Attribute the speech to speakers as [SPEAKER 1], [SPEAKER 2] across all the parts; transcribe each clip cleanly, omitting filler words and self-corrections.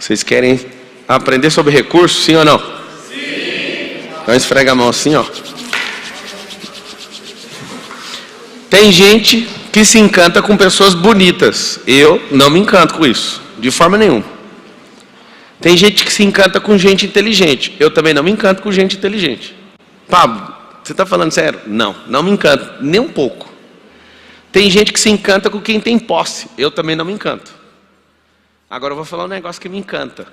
[SPEAKER 1] Vocês querem aprender sobre recursos, sim ou não? Sim! Então esfrega a mão assim, ó. Tem gente que se encanta com pessoas bonitas. Eu não me encanto com isso, de forma nenhuma. Tem gente que se encanta com gente inteligente. Eu também não me encanto com gente inteligente. Pablo, você está falando sério? Não, não me encanto, nem um pouco. Tem gente que se encanta com quem tem posse. Eu também não me encanto. Agora eu vou falar um negócio que me encanta,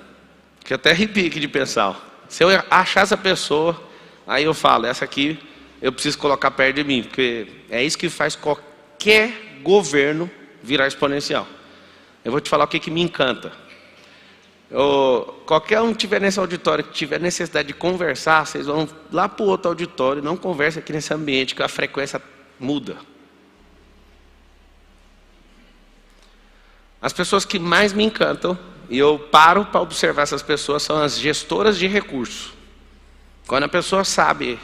[SPEAKER 1] que eu até arrepio aqui de pensar. Se eu achar essa pessoa, aí eu falo, essa aqui eu preciso colocar perto de mim, porque é isso que faz qualquer governo virar exponencial. Eu vou te falar o que me encanta. Qualquer um que estiver nesse auditório, que tiver necessidade de conversar, vocês vão lá para o outro auditório, não conversa aqui nesse ambiente, que a frequência muda. As pessoas que mais me encantam, e eu paro para observar essas pessoas, são as gestoras de recursos. Quando a pessoa sabe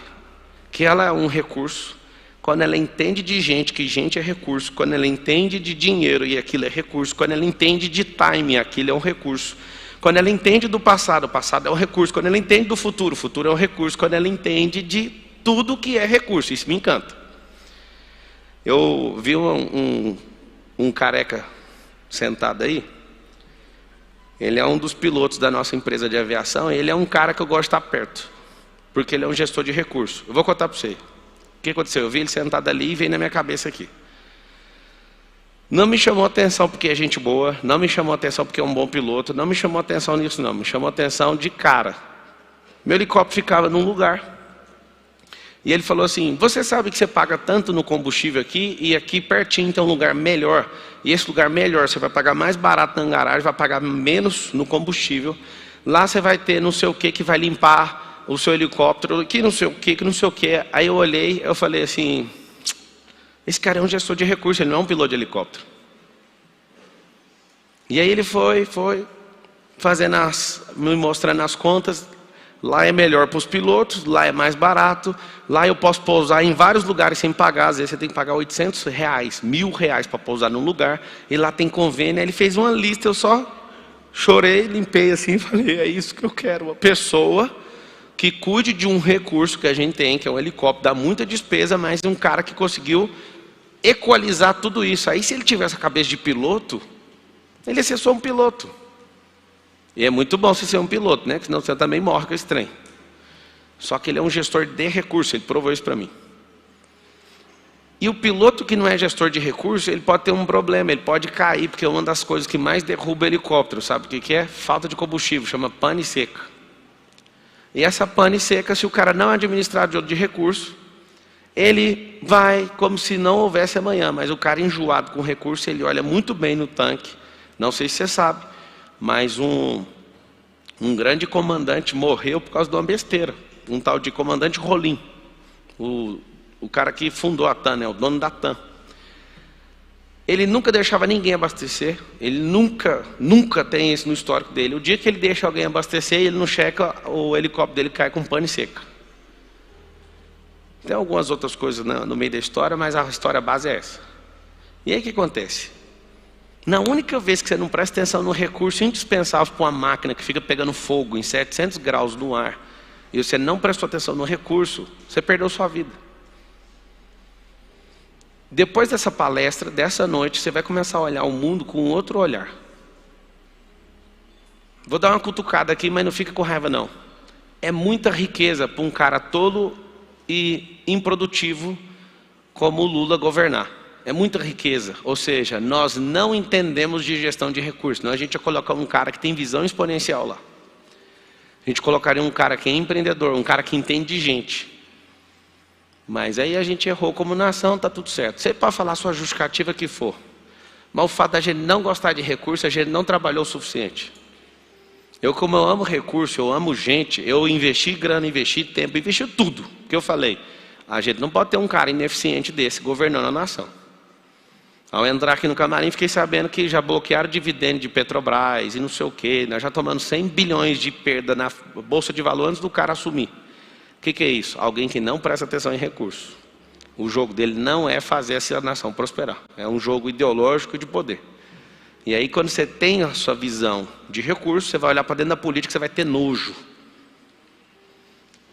[SPEAKER 1] que ela é um recurso, quando ela entende de gente, que gente é recurso, quando ela entende de dinheiro e aquilo é recurso, quando ela entende de time, aquilo é um recurso, quando ela entende do passado, o passado é um recurso, quando ela entende do futuro, o futuro é um recurso, quando ela entende de tudo que é recurso, isso me encanta. Eu vi um careca sentado aí, ele é um dos pilotos da nossa empresa de aviação, e ele é um cara que eu gosto de estar perto, porque ele é um gestor de recursos. Eu vou contar para você. O que aconteceu? Eu vi ele sentado ali e veio na minha cabeça aqui. Não me chamou atenção porque é gente boa, não me chamou atenção porque é um bom piloto, não me chamou atenção nisso não, me chamou atenção de cara. Meu helicóptero ficava num lugar, e ele falou assim, você sabe que você paga tanto no combustível aqui, e aqui pertinho tem um lugar melhor, e esse lugar melhor você vai pagar mais barato na garagem, vai pagar menos no combustível, lá você vai ter não sei o que vai limpar o seu helicóptero, que não sei o que. Aí eu olhei, eu falei assim, esse cara é um gestor de recursos, ele não é um piloto de helicóptero. E aí ele foi fazendo me mostrando as contas. Lá é melhor para os pilotos, lá é mais barato, lá eu posso pousar em vários lugares sem pagar, às vezes você tem que pagar R$800, R$1.000 para pousar num lugar, e lá tem convênio. Aí ele fez uma lista, eu só chorei, limpei assim, falei, é isso que eu quero, uma pessoa que cuide de um recurso que a gente tem, que é um helicóptero, dá muita despesa, mas um cara que conseguiu equalizar tudo isso. Aí se ele tivesse a cabeça de piloto, ele ia ser só um piloto. E é muito bom você ser um piloto, né? Senão você também morre com esse trem. Só que ele é um gestor de recursos, ele provou isso para mim. E o piloto que não é gestor de recursos, ele pode ter um problema, ele pode cair, porque é uma das coisas que mais derruba helicóptero, sabe o que é? Falta de combustível, chama pane seca. E essa pane seca, se o cara não administrar de recurso, ele vai como se não houvesse amanhã, mas o cara enjoado com recurso, ele olha muito bem no tanque. Não sei se você sabe, mas um grande comandante morreu por causa de uma besteira. Um tal de comandante Rolim. O cara que fundou a TAM, né? O dono da TAM. Ele nunca deixava ninguém abastecer. Ele nunca tem isso no histórico dele. O dia que ele deixa alguém abastecer, ele não checa, o helicóptero dele cai com pane seca. Tem algumas outras coisas no meio da história, mas a história base é essa. E aí o que acontece? Na única vez que você não presta atenção no recurso indispensável para uma máquina que fica pegando fogo em 700 graus no ar, e você não prestou atenção no recurso, você perdeu sua vida. Depois dessa palestra, dessa noite, você vai começar a olhar o mundo com outro olhar. Vou dar uma cutucada aqui, mas não fica com raiva não. É muita riqueza para um cara tolo e improdutivo como o Lula governar. É muita riqueza, ou seja, nós não entendemos de gestão de recursos. Não, a gente ia colocar um cara que tem visão exponencial lá. A gente colocaria um cara que é empreendedor, um cara que entende de gente. Mas aí a gente errou como nação, está tudo certo. Você pode falar a sua justificativa que for. Mas o fato da gente não gostar de recurso, a gente não trabalhou o suficiente. Como eu amo recurso, eu amo gente, eu investi grana, investi tempo, investi tudo. O que eu falei, a gente não pode ter um cara ineficiente desse governando a nação. Ao entrar aqui no camarim, fiquei sabendo que já bloquearam dividendo de Petrobras e não sei o quê. Nós já tomamos 100 bilhões de perda na Bolsa de Valores antes do cara assumir. O que é isso? Alguém que não presta atenção em recursos. O jogo dele não é fazer essa nação prosperar. É um jogo ideológico de poder. E aí quando você tem a sua visão de recurso, você vai olhar para dentro da política, você vai ter nojo.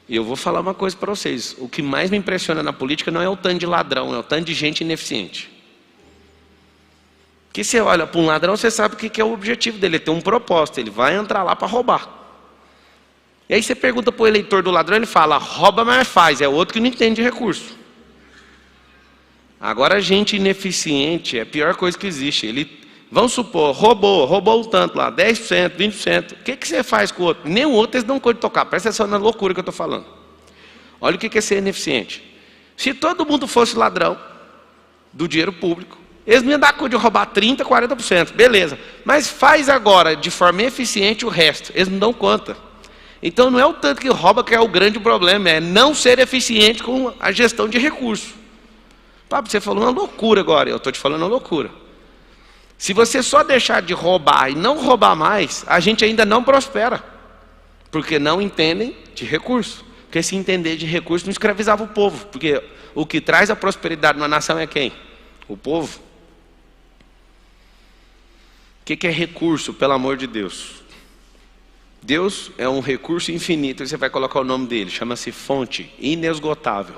[SPEAKER 1] E eu vou falar uma coisa para vocês, o que mais me impressiona na política não é o tanto de ladrão, é o tanto de gente ineficiente. Que você olha para um ladrão, você sabe o que é o objetivo dele, ele tem um propósito, ele vai entrar lá para roubar. E aí você pergunta para o eleitor do ladrão, ele fala, rouba mas faz, é outro que não entende de recurso. Agora, gente ineficiente é a pior coisa que existe. Ele, vamos supor, roubou um tanto lá, 10%, 20%. O que você faz com o outro? Nem o outro eles dão conta de tocar. Presta atenção na loucura que eu estou falando. Olha o que é ser ineficiente. Se todo mundo fosse ladrão do dinheiro público, eles não iam dar conta de roubar 30%, 40%. Beleza. Mas faz agora, de forma eficiente, o resto. Eles não dão conta. Então, não é o tanto que rouba que é o grande problema. É não ser eficiente com a gestão de recursos. Pablo, você falou uma loucura agora, eu estou te falando uma loucura. Se você só deixar de roubar e não roubar mais, a gente ainda não prospera. Porque não entendem de recurso. Porque se entender de recurso, não escravizava o povo. Porque o que traz a prosperidade numa nação é quem? O povo. O que é recurso, pelo amor de Deus? Deus é um recurso infinito, e você vai colocar o nome dele, chama-se fonte inesgotável.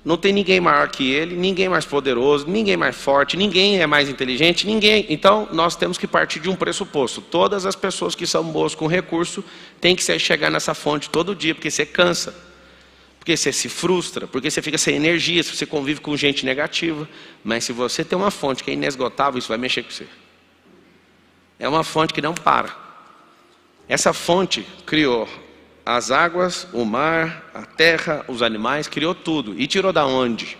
[SPEAKER 1] Não tem ninguém maior que ele, ninguém mais poderoso, ninguém mais forte, ninguém é mais inteligente, ninguém. Então, nós temos que partir de um pressuposto. Todas as pessoas que são boas com recurso têm que chegar nessa fonte todo dia, porque você cansa, porque você se frustra, porque você fica sem energia, se você convive com gente negativa. Mas se você tem uma fonte que é inesgotável, isso vai mexer com você. É uma fonte que não para. Essa fonte criou as águas, o mar, a terra, os animais, criou tudo. E tirou da onde?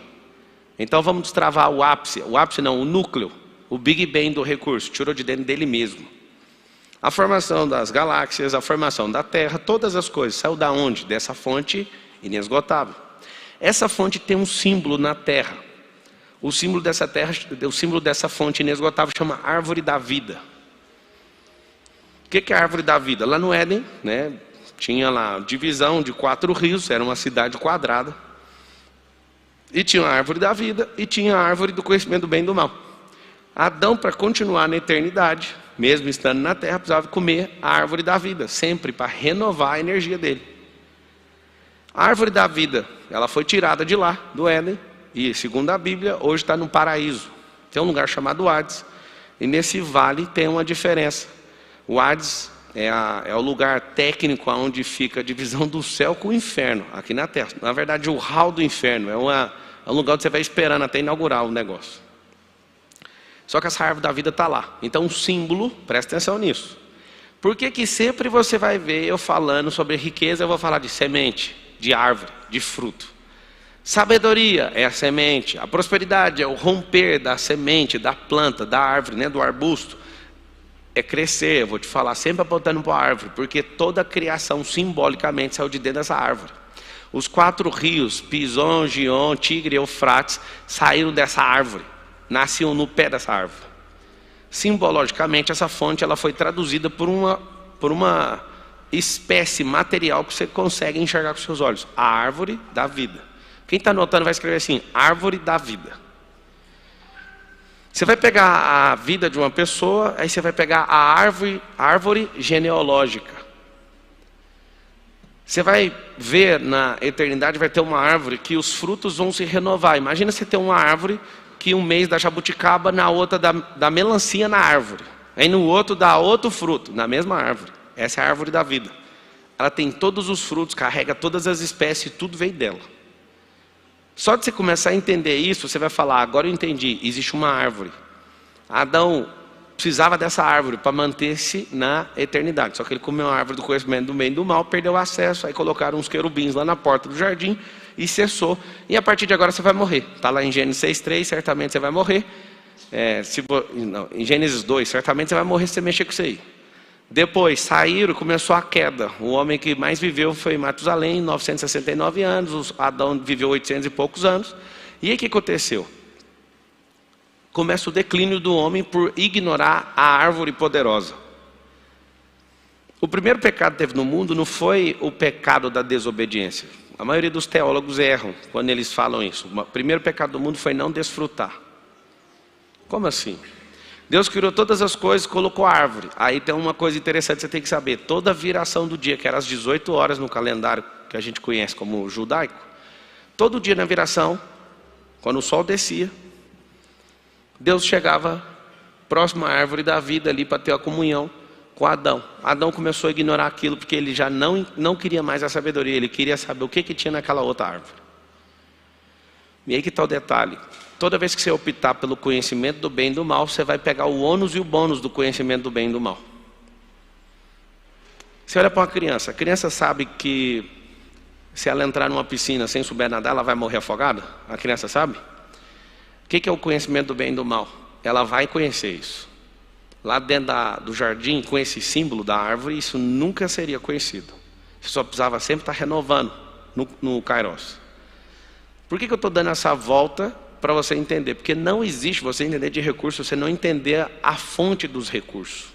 [SPEAKER 1] Então vamos destravar o ápice não, o núcleo, o Big Bang do recurso, tirou de dentro dele mesmo. A formação das galáxias, a formação da terra, todas as coisas, saiu da onde? Dessa fonte inesgotável. Essa fonte tem um símbolo na terra. O símbolo dessa fonte inesgotável chama árvore da vida. O que é a árvore da vida? Lá no Éden, né? Tinha lá divisão de 4 rios, era uma cidade quadrada. E tinha a árvore da vida e tinha a árvore do conhecimento do bem e do mal. Adão, para continuar na eternidade, mesmo estando na terra, precisava comer a árvore da vida, sempre para renovar a energia dele. A árvore da vida, ela foi tirada de lá, do Éden, e segundo a Bíblia, hoje está no paraíso. Tem um lugar chamado Hades, e nesse vale tem uma diferença. O Hades é o lugar técnico onde fica a divisão do céu com o inferno, aqui na terra. Na verdade, o hall do inferno é um lugar onde você vai esperando até inaugurar o negócio. Só que essa árvore da vida está lá. Então, um símbolo, presta atenção nisso. Por que sempre você vai ver eu falando sobre riqueza, eu vou falar de semente, de árvore, de fruto. Sabedoria é a semente, a prosperidade é o romper da semente, da planta, da árvore, né, do arbusto. É crescer, eu vou te falar sempre apontando para a árvore, porque toda a criação simbolicamente saiu de dentro dessa árvore. Os 4 rios, Pison, Gion, Tigre e Eufrates, saíram dessa árvore, nasciam no pé dessa árvore. Simbologicamente, essa fonte ela foi traduzida por uma espécie material que você consegue enxergar com seus olhos, a árvore da vida. Quem está anotando vai escrever assim, árvore da vida. Você vai pegar a vida de uma pessoa, aí você vai pegar a árvore genealógica. Você vai ver na eternidade, vai ter uma árvore que os frutos vão se renovar. Imagina você ter uma árvore que um mês dá jabuticaba, na outra dá melancia na árvore. Aí no outro dá outro fruto, na mesma árvore. Essa é a árvore da vida. Ela tem todos os frutos, carrega todas as espécies, tudo vem dela. Só de você começar a entender isso, você vai falar, agora eu entendi, existe uma árvore. Adão precisava dessa árvore para manter-se na eternidade. Só que ele comeu a árvore do conhecimento do bem e do mal, perdeu o acesso, aí colocaram uns querubins lá na porta do jardim e cessou. E a partir de agora você vai morrer. Está lá em Gênesis 6:3, certamente você vai morrer. Em Gênesis 2, certamente você vai morrer se você mexer com isso aí. Depois saíram, começou a queda. O homem que mais viveu foi Matusalém, 969 anos. Adão viveu 800 e poucos anos. E aí o que aconteceu? Começa o declínio do homem por ignorar a árvore poderosa. O primeiro pecado que teve no mundo não foi o pecado da desobediência. A maioria dos teólogos erram quando eles falam isso. O primeiro pecado do mundo foi não desfrutar. Como assim? Deus criou todas as coisas, colocou a árvore. Aí tem uma coisa interessante que você tem que saber. Toda a viração do dia, que era às 18 horas no calendário que a gente conhece como judaico, todo dia na viração, quando o sol descia, Deus chegava próximo à árvore da vida ali para ter a comunhão com Adão. Adão começou a ignorar aquilo porque ele já não queria mais a sabedoria, ele queria saber o que tinha naquela outra árvore. E aí que está o detalhe. Toda vez que você optar pelo conhecimento do bem e do mal, você vai pegar o ônus e o bônus do conhecimento do bem e do mal. Você olha para uma criança, a criança sabe que se ela entrar numa piscina sem souber nadar, ela vai morrer afogada? A criança sabe? O que é o conhecimento do bem e do mal? Ela vai conhecer isso. Lá dentro do jardim, com esse símbolo da árvore, isso nunca seria conhecido. Você só precisava sempre estar renovando no Kairos. Por que eu estou dando essa volta? Para você entender. Porque não existe você entender de recurso, você não entender a fonte dos recursos.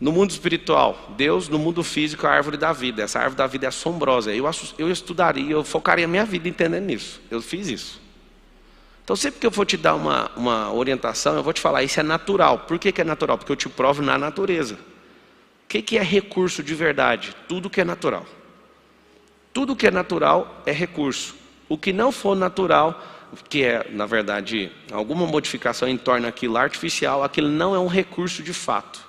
[SPEAKER 1] No mundo espiritual, Deus, no mundo físico, a árvore da vida. Essa árvore da vida é assombrosa. Eu estudaria, eu focaria a minha vida entendendo isso. Eu fiz isso. Então sempre que eu for te dar uma orientação, eu vou te falar, isso é natural. Por que é natural? Porque eu te provo na natureza. O que é recurso de verdade? Tudo que é natural. Tudo que é natural é recurso. O que não for natural, que é, na verdade, alguma modificação em torno daquilo artificial, aquilo não é um recurso de fato.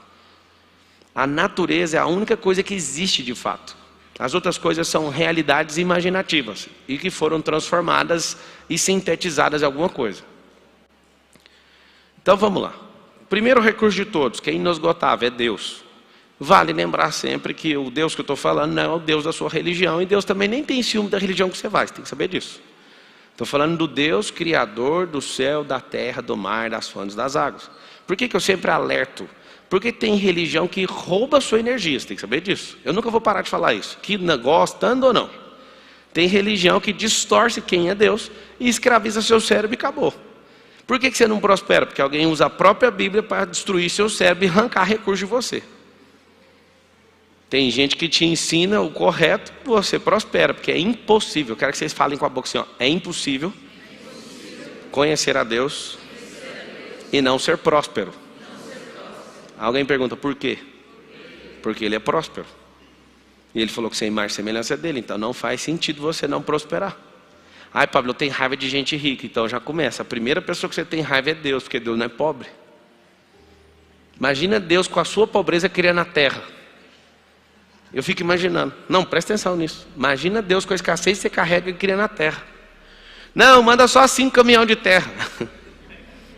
[SPEAKER 1] A natureza é a única coisa que existe de fato. As outras coisas são realidades imaginativas e que foram transformadas e sintetizadas em alguma coisa. Então vamos lá. O primeiro recurso de todos, que é inesgotável, é Deus. Vale lembrar sempre que o Deus que eu estou falando não é o Deus da sua religião, e Deus também nem tem ciúme da religião que você vai, você tem que saber disso. Estou falando do Deus criador do céu, da terra, do mar, das fontes, das águas. Por que eu sempre alerto? Porque tem religião que rouba a sua energia, você tem que saber disso. Eu nunca vou parar de falar isso, que gostando ou não. Tem religião que distorce quem é Deus e escraviza seu cérebro e acabou. Por que você não prospera? Porque alguém usa a própria Bíblia para destruir seu cérebro e arrancar recursos de você. Tem gente que te ensina o correto, você prospera, porque é impossível. Eu quero que vocês falem com a boca assim, ó, é impossível conhecer a Deus e não ser próspero. Alguém pergunta por quê? Porque ele é próspero. E ele falou que você é imagem e semelhança dele, então não faz sentido você não prosperar. Ai, Pablo, eu tenho raiva de gente rica, então já começa. A primeira pessoa que você tem raiva é Deus, porque Deus não é pobre. Imagina Deus com a sua pobreza criando a terra. Eu fico imaginando. Não, presta atenção nisso. Imagina Deus com a escassez que você carrega e cria na terra. Não, manda só 5 caminhões de terra.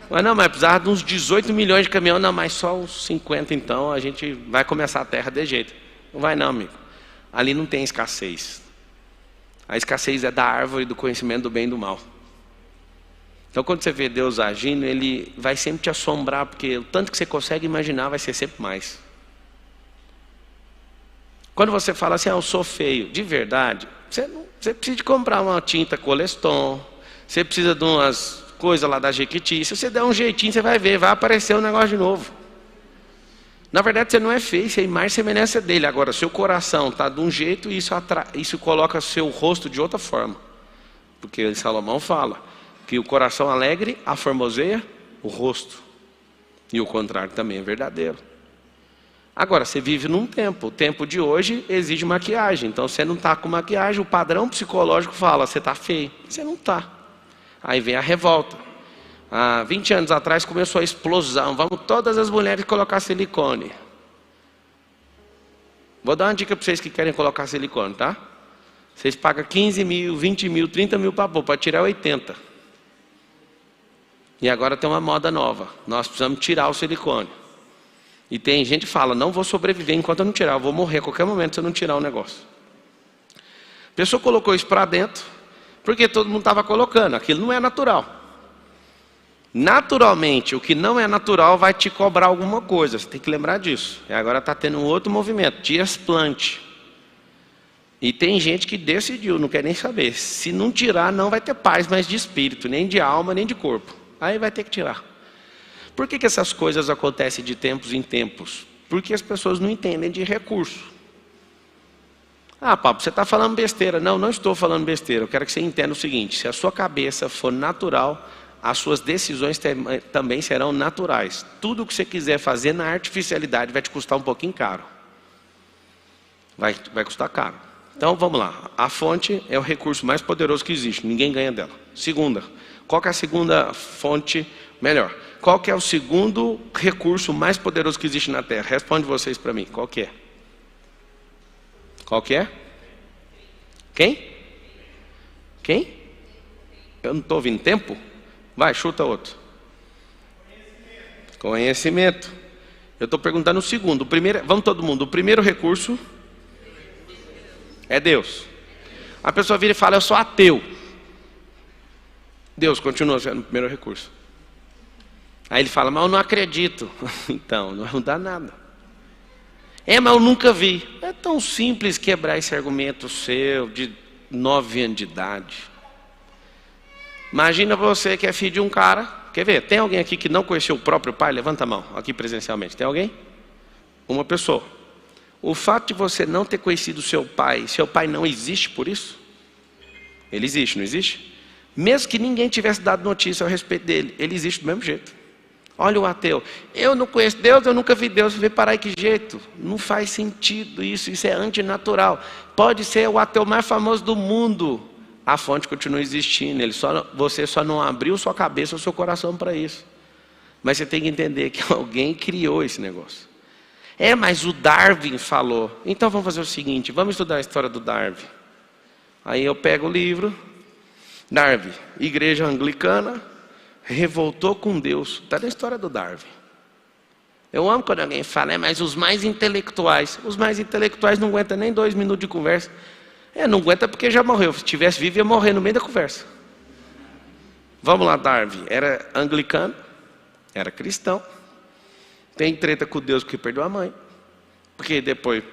[SPEAKER 1] Mas precisava de uns 18 milhões de caminhões. Não, mas só uns 50 então a gente vai começar a terra de jeito. Não vai não, amigo. Ali não tem escassez. A escassez é da árvore do conhecimento do bem e do mal. Então quando você vê Deus agindo, Ele vai sempre te assombrar, porque o tanto que você consegue imaginar vai ser sempre mais. Quando você fala assim, eu sou feio, de verdade, você precisa de comprar uma tinta Coleston, você precisa de umas coisas lá da Jequiti. Se você der um jeitinho, você vai ver, vai aparecer um negócio de novo. Na verdade, você não é feio, você é imagem e semelhança dele. Agora, seu coração está de um jeito e isso coloca seu rosto de outra forma. Porque Salomão fala que o coração alegre aformoseia o rosto. E o contrário também é verdadeiro. Agora, você vive num tempo. O tempo de hoje exige maquiagem. Então, você não está com maquiagem, o padrão psicológico fala, você está feio. Você não está. Aí vem a revolta. Há 20 anos atrás começou a explosão. Vamos todas as mulheres colocar silicone. Vou dar uma dica para vocês que querem colocar silicone, tá? Vocês pagam 15 mil, 20 mil, 30 mil para tirar 80. E agora tem uma moda nova. Nós precisamos tirar o silicone. E tem gente que fala, não vou sobreviver enquanto eu não tirar. Eu vou morrer a qualquer momento se eu não tirar o negócio. A pessoa colocou isso para dentro, porque todo mundo estava colocando. Aquilo não é natural. Naturalmente, o que não é natural vai te cobrar alguma coisa. Você tem que lembrar disso. E agora está tendo um outro movimento, desplante. E tem gente que decidiu, não quer nem saber. Se não tirar, não vai ter paz mais de espírito, nem de alma, nem de corpo. Aí vai ter que tirar. Por que essas coisas acontecem de tempos em tempos? Porque as pessoas não entendem de recurso. Ah, Pablo, você está falando besteira. Não, não estou falando besteira. Eu quero que você entenda o seguinte. Se a sua cabeça for natural, as suas decisões também serão naturais. Tudo que você quiser fazer na artificialidade vai te custar um pouquinho caro. Vai custar caro. Então vamos lá. A fonte é o recurso mais poderoso que existe. Ninguém ganha dela. Segunda. Qual que é a segunda fonte? Melhor. Qual que é o segundo recurso mais poderoso que existe na Terra? Responde vocês para mim. Qual que é? Qual que é? Quem? Quem? Eu não estou ouvindo tempo? Vai, chuta outro. Conhecimento. Eu estou perguntando o segundo. O primeiro, vamos todo mundo. O primeiro recurso é Deus. A pessoa vira e fala, eu sou ateu. Deus continua sendo o primeiro recurso. Aí ele fala, mas eu não acredito. Então, não vai mudar nada. Mas eu nunca vi. É tão simples quebrar esse argumento seu de 9 anos de idade. Imagina você que é filho de um cara. Quer ver? Tem alguém aqui que não conheceu o próprio pai? Levanta a mão, aqui presencialmente. Tem alguém? Uma pessoa. O fato de você não ter conhecido seu pai não existe por isso? Ele existe, não existe? Mesmo que ninguém tivesse dado notícia a respeito dele, ele existe do mesmo jeito. Olha o ateu. Eu não conheço Deus, eu nunca vi Deus. Vê parar que jeito. Não faz sentido isso é antinatural. Pode ser o ateu mais famoso do mundo. A fonte continua existindo. Você só não abriu sua cabeça ou seu coração para isso. Mas você tem que entender que alguém criou esse negócio. Mas o Darwin falou. Então vamos fazer o seguinte, vamos estudar a história do Darwin. Aí eu pego o livro. Darwin, igreja anglicana, revoltou com Deus. Está na história do Darwin. Eu amo quando alguém fala, mas os mais intelectuais não aguentam nem 2 minutos de conversa. Não aguenta porque já morreu. Se tivesse vivo, ia morrer no meio da conversa. Vamos lá, Darwin. Era anglicano, era cristão. Tem treta com Deus porque perdeu a mãe. Porque depois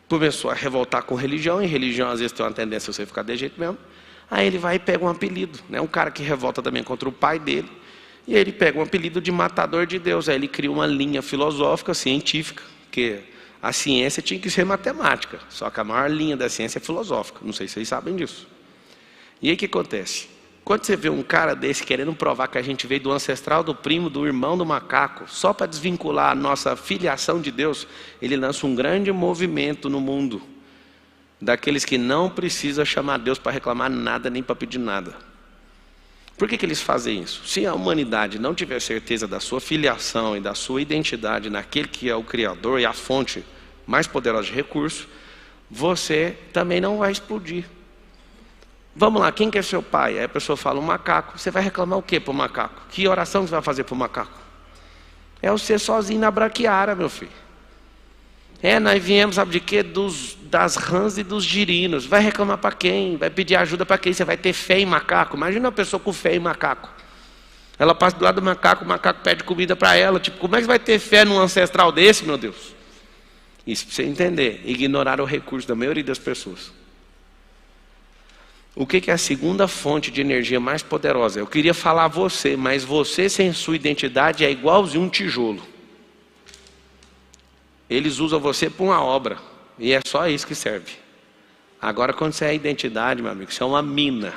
[SPEAKER 1] começou a revoltar com religião. E religião às vezes tem uma tendência a você ficar de jeito mesmo. Aí ele vai e pega um apelido, né? Um cara que revolta também contra o pai dele. E ele pega um apelido de matador de Deus. Aí ele cria uma linha filosófica, científica, que a ciência tinha que ser matemática. Só que a maior linha da ciência é filosófica. Não sei se vocês sabem disso. E aí o que acontece? Quando você vê um cara desse querendo provar que a gente veio do ancestral, do primo, do irmão do macaco, só para desvincular a nossa filiação de Deus, ele lança um grande movimento no mundo. Daqueles que não precisam chamar Deus para reclamar nada, nem para pedir nada. Por que eles fazem isso? Se a humanidade não tiver certeza da sua filiação e da sua identidade naquele que é o Criador e a fonte mais poderosa de recursos, você também não vai explodir. Vamos lá, quem que é seu pai? Aí a pessoa fala, um macaco. Você vai reclamar o que para o macaco? Que oração você vai fazer para o macaco? É você sozinho na braquiara, meu filho. Nós viemos, sabe de quê? Das rãs e dos girinos. Vai reclamar para quem? Vai pedir ajuda para quem? Você vai ter fé em macaco? Imagina uma pessoa com fé em macaco. Ela passa do lado do macaco, o macaco pede comida para ela. Tipo, como é que você vai ter fé num ancestral desse, meu Deus? Isso para você entender. Ignorar o recurso da maioria das pessoas. O que é a segunda fonte de energia mais poderosa? Eu queria falar a você, mas você sem sua identidade é igualzinho um tijolo. Eles usam você para uma obra. E é só isso que serve. Agora, quando você é a identidade, meu amigo, você é uma mina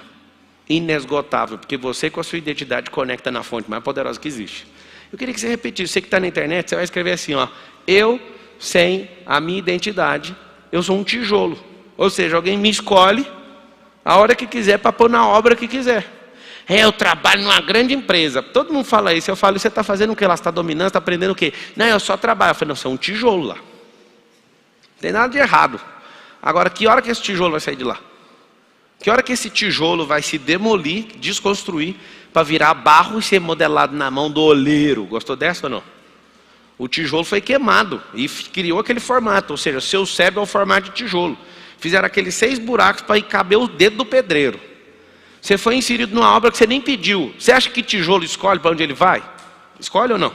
[SPEAKER 1] inesgotável. Porque você com a sua identidade conecta na fonte mais poderosa que existe. Eu queria que você repetisse. Você que está na internet, você vai escrever assim, ó. Eu, sem a minha identidade, eu sou um tijolo. Ou seja, alguém me escolhe a hora que quiser para pôr na obra que quiser. Eu trabalho numa grande empresa. Todo mundo fala isso. Eu falo, você está fazendo o que lá? Você está dominando? Você está aprendendo o quê? Não, eu só trabalho. Eu falei, não, você é um tijolo lá. Não tem nada de errado. Agora, que hora que esse tijolo vai sair de lá? Que hora que esse tijolo vai se demolir, desconstruir, para virar barro e ser modelado na mão do oleiro? Gostou dessa ou não? O tijolo foi queimado e criou aquele formato. Ou seja, seu cérebro é o formato de tijolo. Fizeram aqueles 6 buracos para caber o dedo do pedreiro. Você foi inserido numa obra que você nem pediu. Você acha que tijolo escolhe para onde ele vai? Escolhe ou não?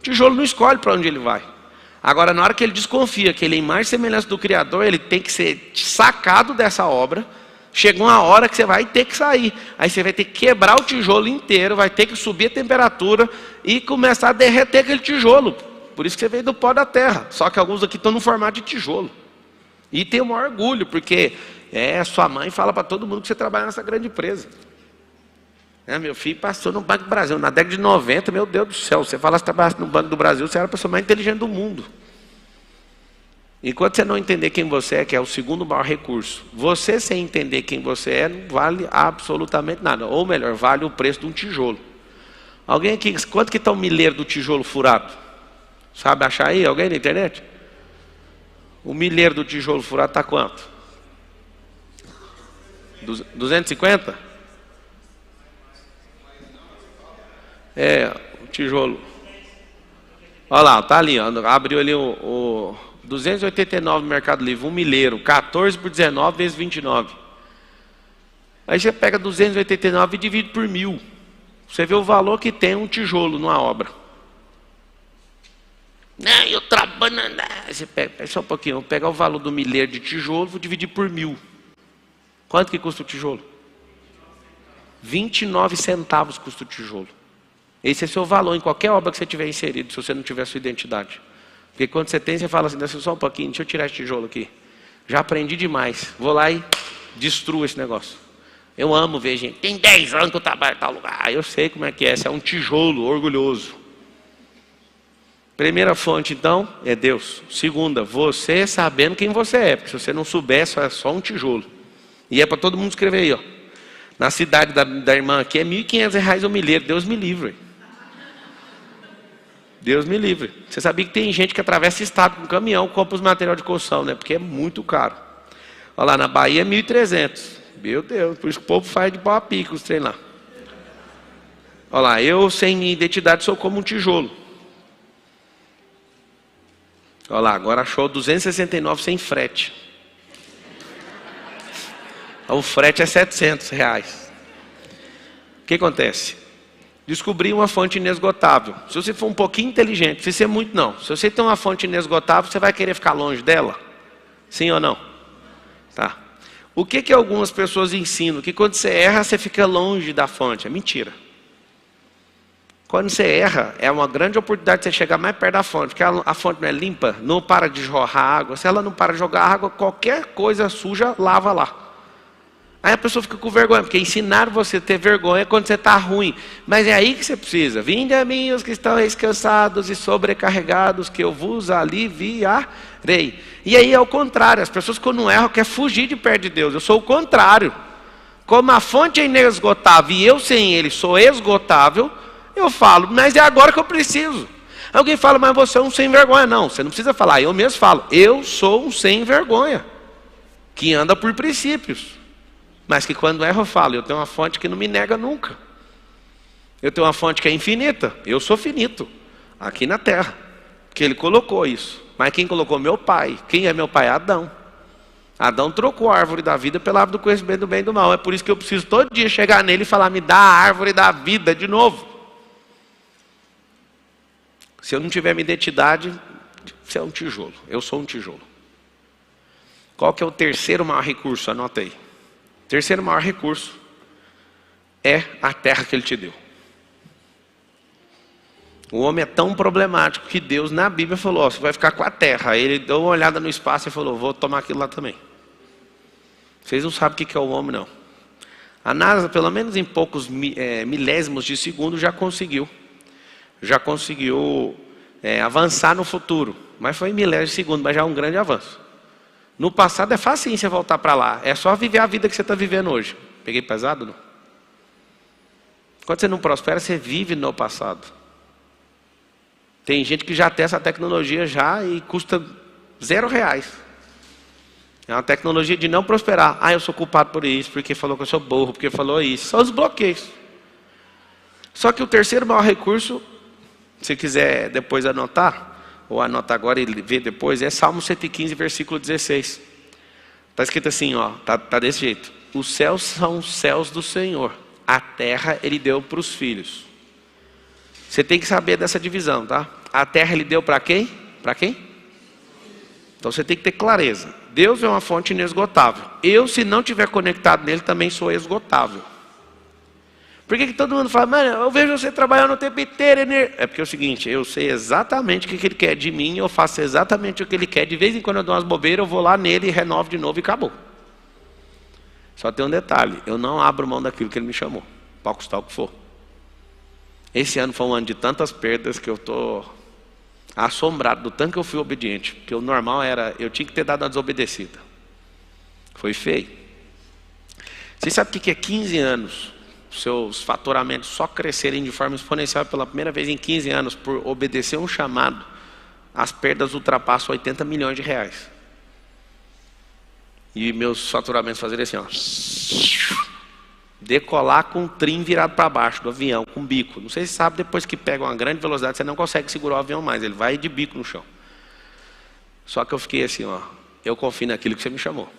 [SPEAKER 1] Tijolo não escolhe para onde ele vai. Agora, na hora que ele desconfia que ele é imagem e semelhança do Criador, ele tem que ser sacado dessa obra. Chegou uma hora que você vai ter que sair. Aí você vai ter que quebrar o tijolo inteiro, vai ter que subir a temperatura e começar a derreter aquele tijolo. Por isso que você veio do pó da terra. Só que alguns aqui estão no formato de tijolo. E tem o maior orgulho, porque sua mãe fala para todo mundo que você trabalha nessa grande empresa. Meu filho passou no Banco do Brasil. Na década de 90, meu Deus do céu, você falasse que trabalhasse no Banco do Brasil, você era a pessoa mais inteligente do mundo. Enquanto você não entender quem você é, que é o segundo maior recurso, você sem entender quem você é, não vale absolutamente nada. Ou melhor, vale o preço de um tijolo. Alguém aqui, quanto que está o milheiro do tijolo furado? Sabe achar aí? Alguém na internet? O milheiro do tijolo furado está quanto? 250? O tijolo. Olha lá, tá ali, ó, abriu ali o 289 no Mercado Livre, um milheiro, 14 por 19 vezes 29. Aí você pega 289 e divide por 1000. Você vê o valor que tem um tijolo numa obra. Não, eu trabalho. Você pega só um pouquinho, eu vou pegar o valor do milheiro de tijolo, vou dividir por 1000. Quanto que custa o tijolo? 29 centavos custa o tijolo. Esse é seu valor em qualquer obra que você tiver inserido, se você não tiver a sua identidade. Porque quando você tem, você fala assim, deixa só um pouquinho, deixa eu tirar esse tijolo aqui. Já aprendi demais. Vou lá e destruo esse negócio. Eu amo ver gente. Tem 10 anos que eu trabalho em tal lugar. Eu sei como é que é. Esse é um tijolo orgulhoso. Primeira fonte, então, é Deus. Segunda, você sabendo quem você é. Porque se você não souber, é só um tijolo. E é para todo mundo escrever aí, ó. Na cidade da irmã aqui é R$1.500 o milheiro. Deus me livre. Deus me livre. Você sabia que tem gente que atravessa estado com caminhão, compra os materiais de construção, né? Porque é muito caro. Olha lá, na Bahia é 1.300. Meu Deus, por isso que o povo faz de pau a pico os trem lá. Olha lá, eu sem identidade sou como um tijolo. Olha lá, agora achou 269 sem frete. O frete é R$700. O que acontece? Descobrir uma fonte inesgotável. Se você for um pouquinho inteligente, não precisa ser muito não. Se você tem uma fonte inesgotável, você vai querer ficar longe dela? Sim ou não? Tá. O que algumas pessoas ensinam? Que quando você erra, você fica longe da fonte. É mentira. Quando você erra, é uma grande oportunidade de você chegar mais perto da fonte. Porque a fonte não é limpa, não para de jorrar água. Se ela não para de jogar água, qualquer coisa suja lava lá. Aí a pessoa fica com vergonha, porque ensinaram você a ter vergonha quando você está ruim. Mas é aí que você precisa. Vinde a mim os que estão cansados e sobrecarregados, que eu vos aliviarei. E aí é o contrário. As pessoas quando erram querem fugir de perto de Deus. Eu sou o contrário. Como a fonte é inesgotável e eu sem ele sou esgotável, eu falo, mas é agora que eu preciso. Alguém fala, mas você é um sem vergonha. Não, você não precisa falar. Eu mesmo falo, eu sou um sem vergonha, que anda por princípios. Mas que quando erro eu falo, eu tenho uma fonte que não me nega nunca. Eu tenho uma fonte que é infinita. Eu sou finito, aqui na terra. Porque ele colocou isso. Mas quem colocou? Meu pai. Quem é meu pai? Adão. Adão trocou a árvore da vida pela árvore do conhecimento do bem e do mal. É por isso que eu preciso todo dia chegar nele e falar, me dá a árvore da vida de novo. Se eu não tiver minha identidade, você é um tijolo. Eu sou um tijolo. Qual que é o terceiro maior recurso? Anota aí. O terceiro maior recurso é a terra que ele te deu. O homem é tão problemático que Deus na Bíblia falou, ó, você vai ficar com a terra. Aí ele deu uma olhada no espaço e falou, vou tomar aquilo lá também. Vocês não sabem o que é o homem não. A NASA, pelo menos em poucos milésimos de segundo, já conseguiu avançar no futuro. Mas foi em milésimos de segundo, mas já é um grande avanço. No passado é fácil você voltar para lá. É só viver a vida que você está vivendo hoje. Peguei pesado, não? Quando você não prospera, você vive no passado. Tem gente que já tem essa tecnologia já e custa R$0. É uma tecnologia de não prosperar. Ah, eu sou culpado por isso, porque falou que eu sou burro, porque falou isso. São os bloqueios. Só que o terceiro maior recurso, se quiser depois anotar, ou anota agora e vê depois, é Salmo 115, versículo 16. Está escrito assim, ó, tá desse jeito. Os céus são os céus do Senhor, a terra ele deu para os filhos. Você tem que saber dessa divisão, tá? A terra ele deu para quem? Para quem? Então você tem que ter clareza. Deus é uma fonte inesgotável. Eu, se não estiver conectado nele, também sou esgotável. Por que todo mundo fala, mano, eu vejo você trabalhando o tempo inteiro? É porque é o seguinte, eu sei exatamente o que ele quer de mim, eu faço exatamente o que ele quer. De vez em quando eu dou umas bobeiras, eu vou lá nele e renovo de novo e acabou. Só tem um detalhe, eu não abro mão daquilo que ele me chamou. pode custar o que for. Esse ano foi um ano de tantas perdas que eu estou assombrado do tanto que eu fui obediente. Porque o normal era, eu tinha que ter dado uma desobedecida. Foi feio. Você sabe o que é 15 anos? Seus faturamentos só crescerem de forma exponencial pela primeira vez em 15 anos por obedecer um chamado, as perdas ultrapassam 80 milhões de reais. E meus faturamentos fazerem assim, ó, decolar com o trim virado para baixo do avião, com bico. Não sei se sabe, depois que pega uma grande velocidade, você não consegue segurar o avião mais, ele vai de bico no chão. Só que eu fiquei assim, ó, eu confio naquilo que você me chamou.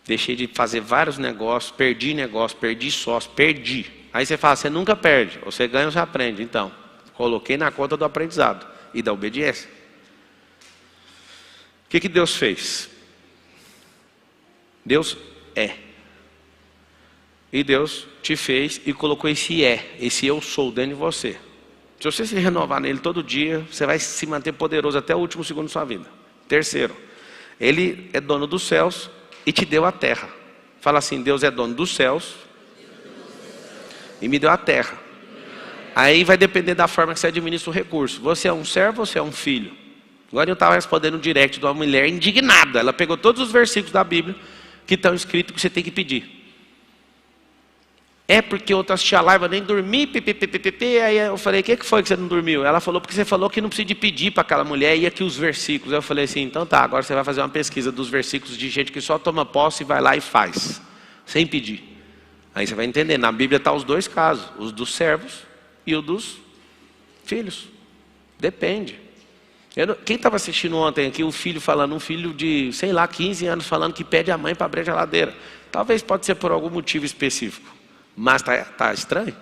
[SPEAKER 1] Deixei de fazer vários negócios, perdi sócio, perdi. Aí você fala, você nunca perde, ou você ganha ou você aprende. Então, coloquei na conta do aprendizado e da obediência. O que Deus fez? Deus é. E Deus te fez e colocou esse eu sou dentro de você. Se você se renovar nele todo dia, você vai se manter poderoso até o último segundo da sua vida. Terceiro, Ele é dono dos céus e te deu a terra. Fala assim, Deus é dono dos céus e me deu a terra. Aí vai depender da forma que você administra o recurso. Você é um servo ou você é um filho? Agora eu estava respondendo um direct de uma mulher indignada. Ela pegou todos os versículos da Bíblia que estão escritos que você tem que pedir. É porque eu assisti a live, eu nem dormi, aí eu falei, o que foi que você não dormiu? Ela falou, porque você falou que não precisa de pedir para aquela mulher, e aqui os versículos. Eu falei assim, então tá, agora você vai fazer uma pesquisa dos versículos de gente que só toma posse e vai lá e faz, sem pedir. Aí você vai entender, na Bíblia está os dois casos, os dos servos e o dos filhos. Depende. Quem estava assistindo ontem aqui, o filho falando, um filho de, sei lá, 15 anos, falando que pede a mãe para abrir a geladeira. Talvez pode ser por algum motivo específico. Mas tá estranho?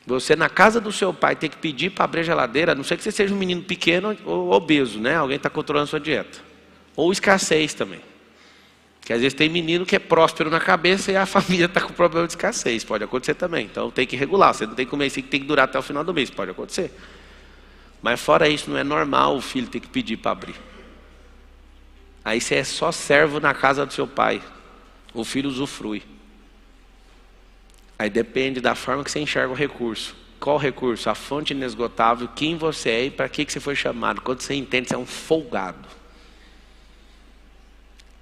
[SPEAKER 1] Você na casa do seu pai tem que pedir para abrir a geladeira, a não ser que você seja um menino pequeno ou obeso, né? Alguém está controlando a sua dieta. Ou escassez também. Porque às vezes tem menino que é próspero na cabeça e a família está com problema de escassez. Pode acontecer também. Então tem que regular. Você não tem que comer isso que tem que durar até o final do mês. Pode acontecer. Mas fora isso, não é normal o filho ter que pedir para abrir. Aí você é só servo na casa do seu pai. O filho usufrui. Aí depende da forma que você enxerga o recurso. Qual o recurso? A fonte inesgotável, quem você é e para que você foi chamado. Quando você entende, você é um folgado.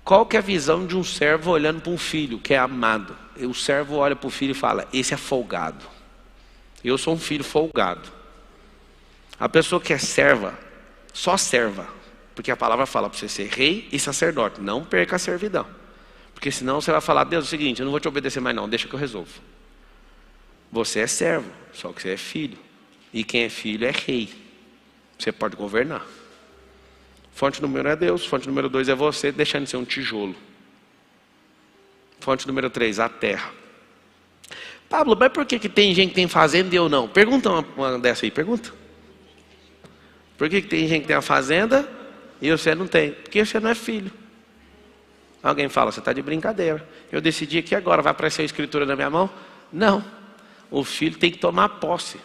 [SPEAKER 1] Qual que é a visão de um servo olhando para um filho que é amado? O servo olha para o filho e fala, esse é folgado. Eu sou um filho folgado. A pessoa que é serva, só serva. Porque a palavra fala para você ser rei e sacerdote. Não perca a servidão. Porque senão você vai falar, Deus, é o seguinte, eu não vou te obedecer mais não, deixa que eu resolvo. Você é servo, só que você é filho. E quem é filho é rei. Você pode governar. Fonte número 1 é Deus. Fonte número 2 é você, deixando de ser um tijolo. Fonte número 3, a terra. Pablo, mas por que tem gente que tem fazenda e eu não? Pergunta uma dessa aí, pergunta. Por que tem gente que tem a fazenda e você não tem? Porque você não é filho. Alguém fala, você está de brincadeira. Eu decidi que agora vai aparecer a escritura na minha mão? Não. O filho tem que tomar posse.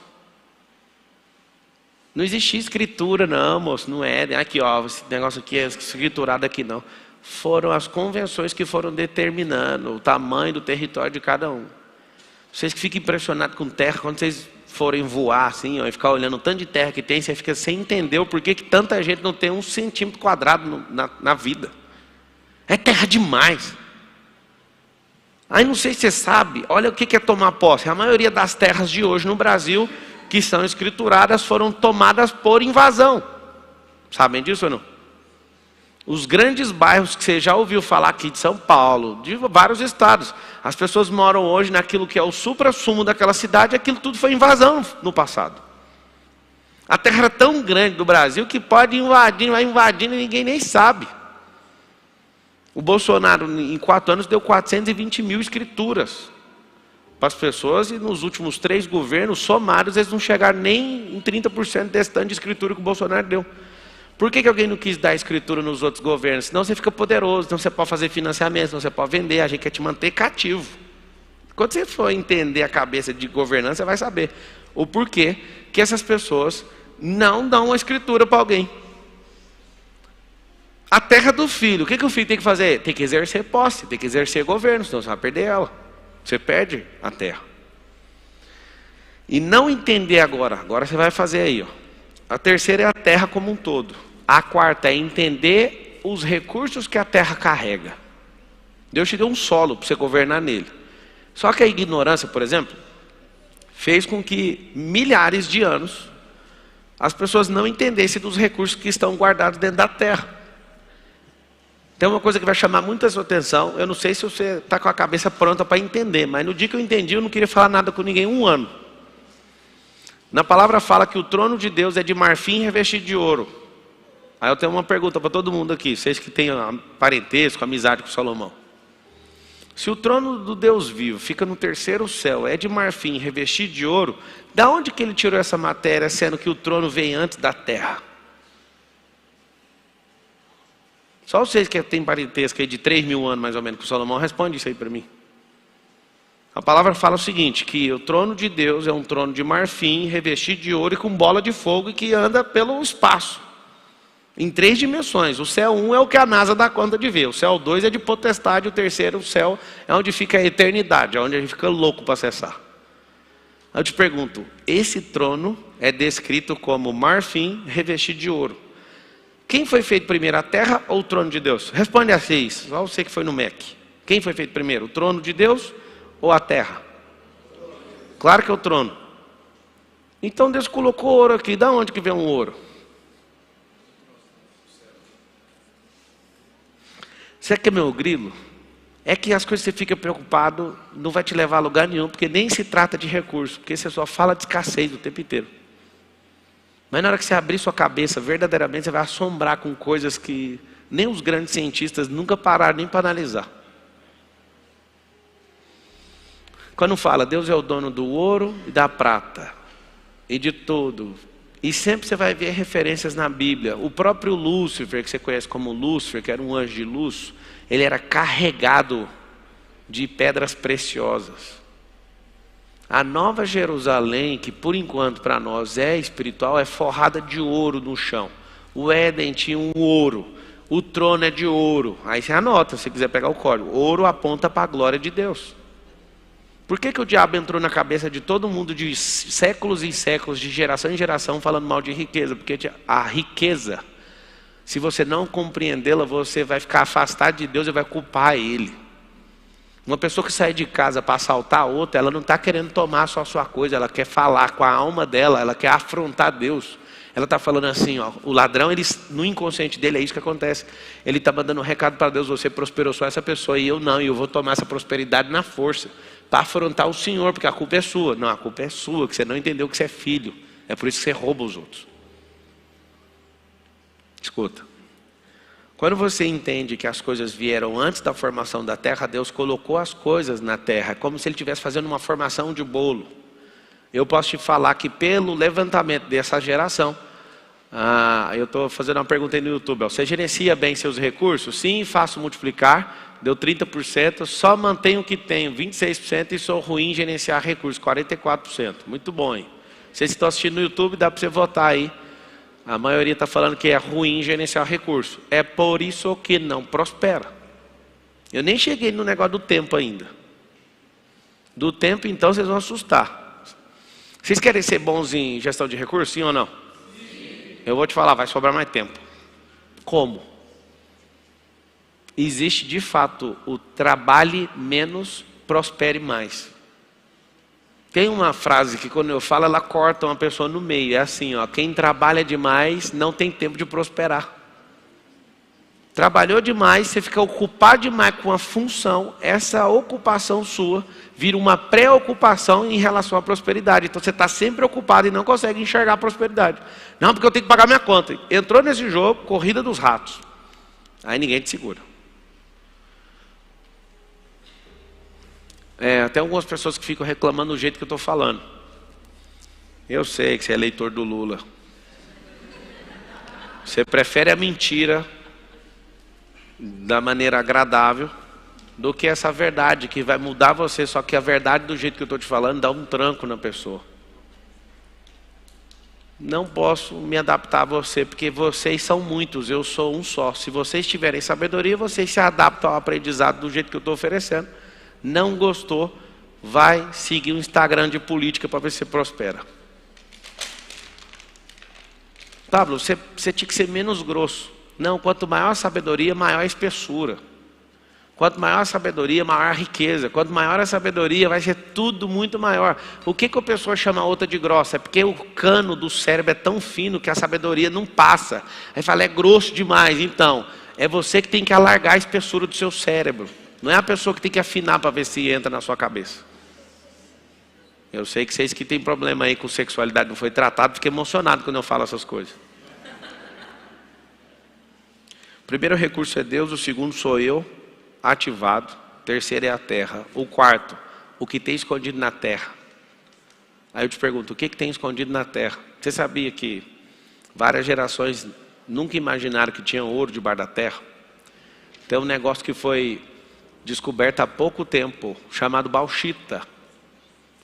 [SPEAKER 1] Não existia escritura não, moço, não é. Aqui ó, esse negócio aqui é escriturado aqui não. Foram as convenções que foram determinando o tamanho do território de cada um. Vocês que ficam impressionados com terra, quando vocês forem voar assim, ó, e ficar olhando o tanto de terra que tem, você fica sem entender o porquê que tanta gente não tem 1 centímetro quadrado na vida. É terra demais. Aí não sei se você sabe, olha o que é tomar posse. A maioria das terras de hoje no Brasil, que são escrituradas, foram tomadas por invasão. Sabem disso ou não? Os grandes bairros que você já ouviu falar aqui de São Paulo, de vários estados, as pessoas moram hoje naquilo que é o supra-sumo daquela cidade, aquilo tudo foi invasão no passado. A terra era tão grande do Brasil que pode invadir, vai invadindo e ninguém nem sabe. O Bolsonaro, em 4 anos, deu 420 mil escrituras para as pessoas, e nos últimos 3 governos somados, eles não chegaram nem em 30% desse tanto de escritura que o Bolsonaro deu. Por que alguém não quis dar escritura nos outros governos? Senão você fica poderoso, senão você pode fazer financiamento, senão você pode vender, a gente quer te manter cativo. Quando você for entender a cabeça de governança, você vai saber o porquê que essas pessoas não dão uma escritura para alguém. A terra do filho, o que o filho tem que fazer? Tem que exercer posse, tem que exercer governo, senão você vai perder ela. Você perde a terra. E não entender agora você vai fazer aí, ó. A terceira é a terra como um todo. A quarta é entender os recursos que a terra carrega. Deus te deu um solo para você governar nele. Só que a ignorância, por exemplo, fez com que milhares de anos as pessoas não entendessem dos recursos que estão guardados dentro da terra. Tem uma coisa que vai chamar muito a sua atenção. Eu não sei se você está com a cabeça pronta para entender, mas no dia que eu entendi, eu não queria falar nada com ninguém 1 ano. Na palavra fala que o trono de Deus é de marfim revestido de ouro. Aí eu tenho uma pergunta para todo mundo aqui, vocês que têm parentesco, amizade com Salomão. Se o trono do Deus vivo fica no terceiro céu, é de marfim revestido de ouro, da onde que ele tirou essa matéria, sendo que o trono vem antes da terra? Só vocês que têm parentesco aí de 3.000 anos mais ou menos com Salomão, responde isso aí para mim. A palavra fala o seguinte, que o trono de Deus é um trono de marfim, revestido de ouro e com bola de fogo e que anda pelo espaço. Em 3 dimensões. O céu 1 é o que a NASA dá conta de ver. O céu 2 é de potestade. O terceiro, o céu, é onde fica a eternidade. É onde a gente fica louco para acessar. Eu te pergunto, esse trono é descrito como marfim revestido de ouro. Quem foi feito primeiro, a terra ou o trono de Deus? Responde assim, só você que foi no MEC. Quem foi feito primeiro, o trono de Deus ou a terra? Claro que é o trono. Então Deus colocou ouro aqui. Da onde que vem um ouro? Você quer meu grilo? É que as coisas que você fica preocupado não vai te levar a lugar nenhum, porque nem se trata de recurso, porque você só fala de escassez o tempo inteiro. Mas na hora que você abrir sua cabeça, verdadeiramente você vai assombrar com coisas que nem os grandes cientistas nunca pararam nem para analisar. Quando fala, Deus é o dono do ouro e da prata, e de tudo. E sempre você vai ver referências na Bíblia. O próprio Lúcifer, que você conhece como Lúcifer, que era um anjo de luz, ele era carregado de pedras preciosas. A Nova Jerusalém, que por enquanto para nós é espiritual, é forrada de ouro no chão. O Éden tinha um ouro, o trono é de ouro. Aí você anota, se quiser pegar o código. Ouro aponta para a glória de Deus. Por que o diabo entrou na cabeça de todo mundo de séculos e séculos, de geração em geração, falando mal de riqueza? Porque a riqueza, se você não compreendê-la, você vai ficar afastado de Deus e vai culpar Ele. Uma pessoa que sai de casa para assaltar outra, ela não está querendo tomar só a sua coisa, ela quer falar com a alma dela, ela quer afrontar Deus. Ela está falando assim, ó, o ladrão, ele, no inconsciente dele, é isso que acontece. Ele está mandando um recado para Deus, você prosperou só essa pessoa e eu não, e eu vou tomar essa prosperidade na força, para afrontar o Senhor, porque a culpa é sua. Não, a culpa é sua, que você não entendeu que você é filho. É por isso que você rouba os outros. Escuta. Quando você entende que as coisas vieram antes da formação da terra, Deus colocou as coisas na terra, como se Ele estivesse fazendo uma formação de bolo. Eu posso te falar que pelo levantamento dessa geração, eu estou fazendo uma pergunta aí no YouTube, você gerencia bem seus recursos? Sim, faço multiplicar, deu 30%, só mantenho o que tenho, 26%, e sou ruim em gerenciar recursos, 44%. Muito bom, hein? Vocês que estão assistindo no YouTube, dá para você votar aí. A maioria está falando que é ruim em gerenciar recursos. É por isso que não prospera. Eu nem cheguei no negócio do tempo ainda. Do tempo, então, vocês vão assustar. Vocês querem ser bons em gestão de recursos, sim ou não? Sim. Eu vou te falar, vai sobrar mais tempo. Como? Existe de fato o trabalhe menos, prospere mais. Tem uma frase que quando eu falo, ela corta uma pessoa no meio. É assim, ó, quem trabalha demais não tem tempo de prosperar. Trabalhou demais, você fica ocupado demais com a função, essa ocupação sua vira uma preocupação em relação à prosperidade. Então você está sempre ocupado e não consegue enxergar a prosperidade. Não, porque eu tenho que pagar minha conta. Entrou nesse jogo, corrida dos ratos. Aí ninguém te segura. Tem algumas pessoas que ficam reclamando do jeito que eu estou falando. Eu sei que você é eleitor do Lula. Você prefere a mentira da maneira agradável do que essa verdade que vai mudar você. Só que a verdade do jeito que eu estou te falando dá um tranco na pessoa. Não posso me adaptar a você, porque vocês são muitos, eu sou um só. Se vocês tiverem sabedoria, vocês se adaptam ao aprendizado do jeito que eu estou oferecendo. Não gostou, vai seguir um Instagram de política para ver se você prospera. Pablo, você tinha que ser menos grosso. Não, quanto maior a sabedoria, maior a espessura. Quanto maior a sabedoria, maior a riqueza. Quanto maior a sabedoria, vai ser tudo muito maior. O que a pessoa chama a outra de grossa? É porque o cano do cérebro é tão fino que a sabedoria não passa. Aí fala, é grosso demais. Então, é você que tem que alargar a espessura do seu cérebro. Não é a pessoa que tem que afinar para ver se entra na sua cabeça. Eu sei que vocês que têm problema aí com sexualidade não foi tratado, fiquei emocionado quando eu falo essas coisas. O primeiro recurso é Deus, o segundo sou eu, ativado. O terceiro é a terra. O quarto, o que tem escondido na terra. Aí eu te pergunto, o que tem escondido na terra? Você sabia que várias gerações nunca imaginaram que tinha ouro debaixo da terra? Tem um negócio que foi descoberto há pouco tempo, chamado bauxita.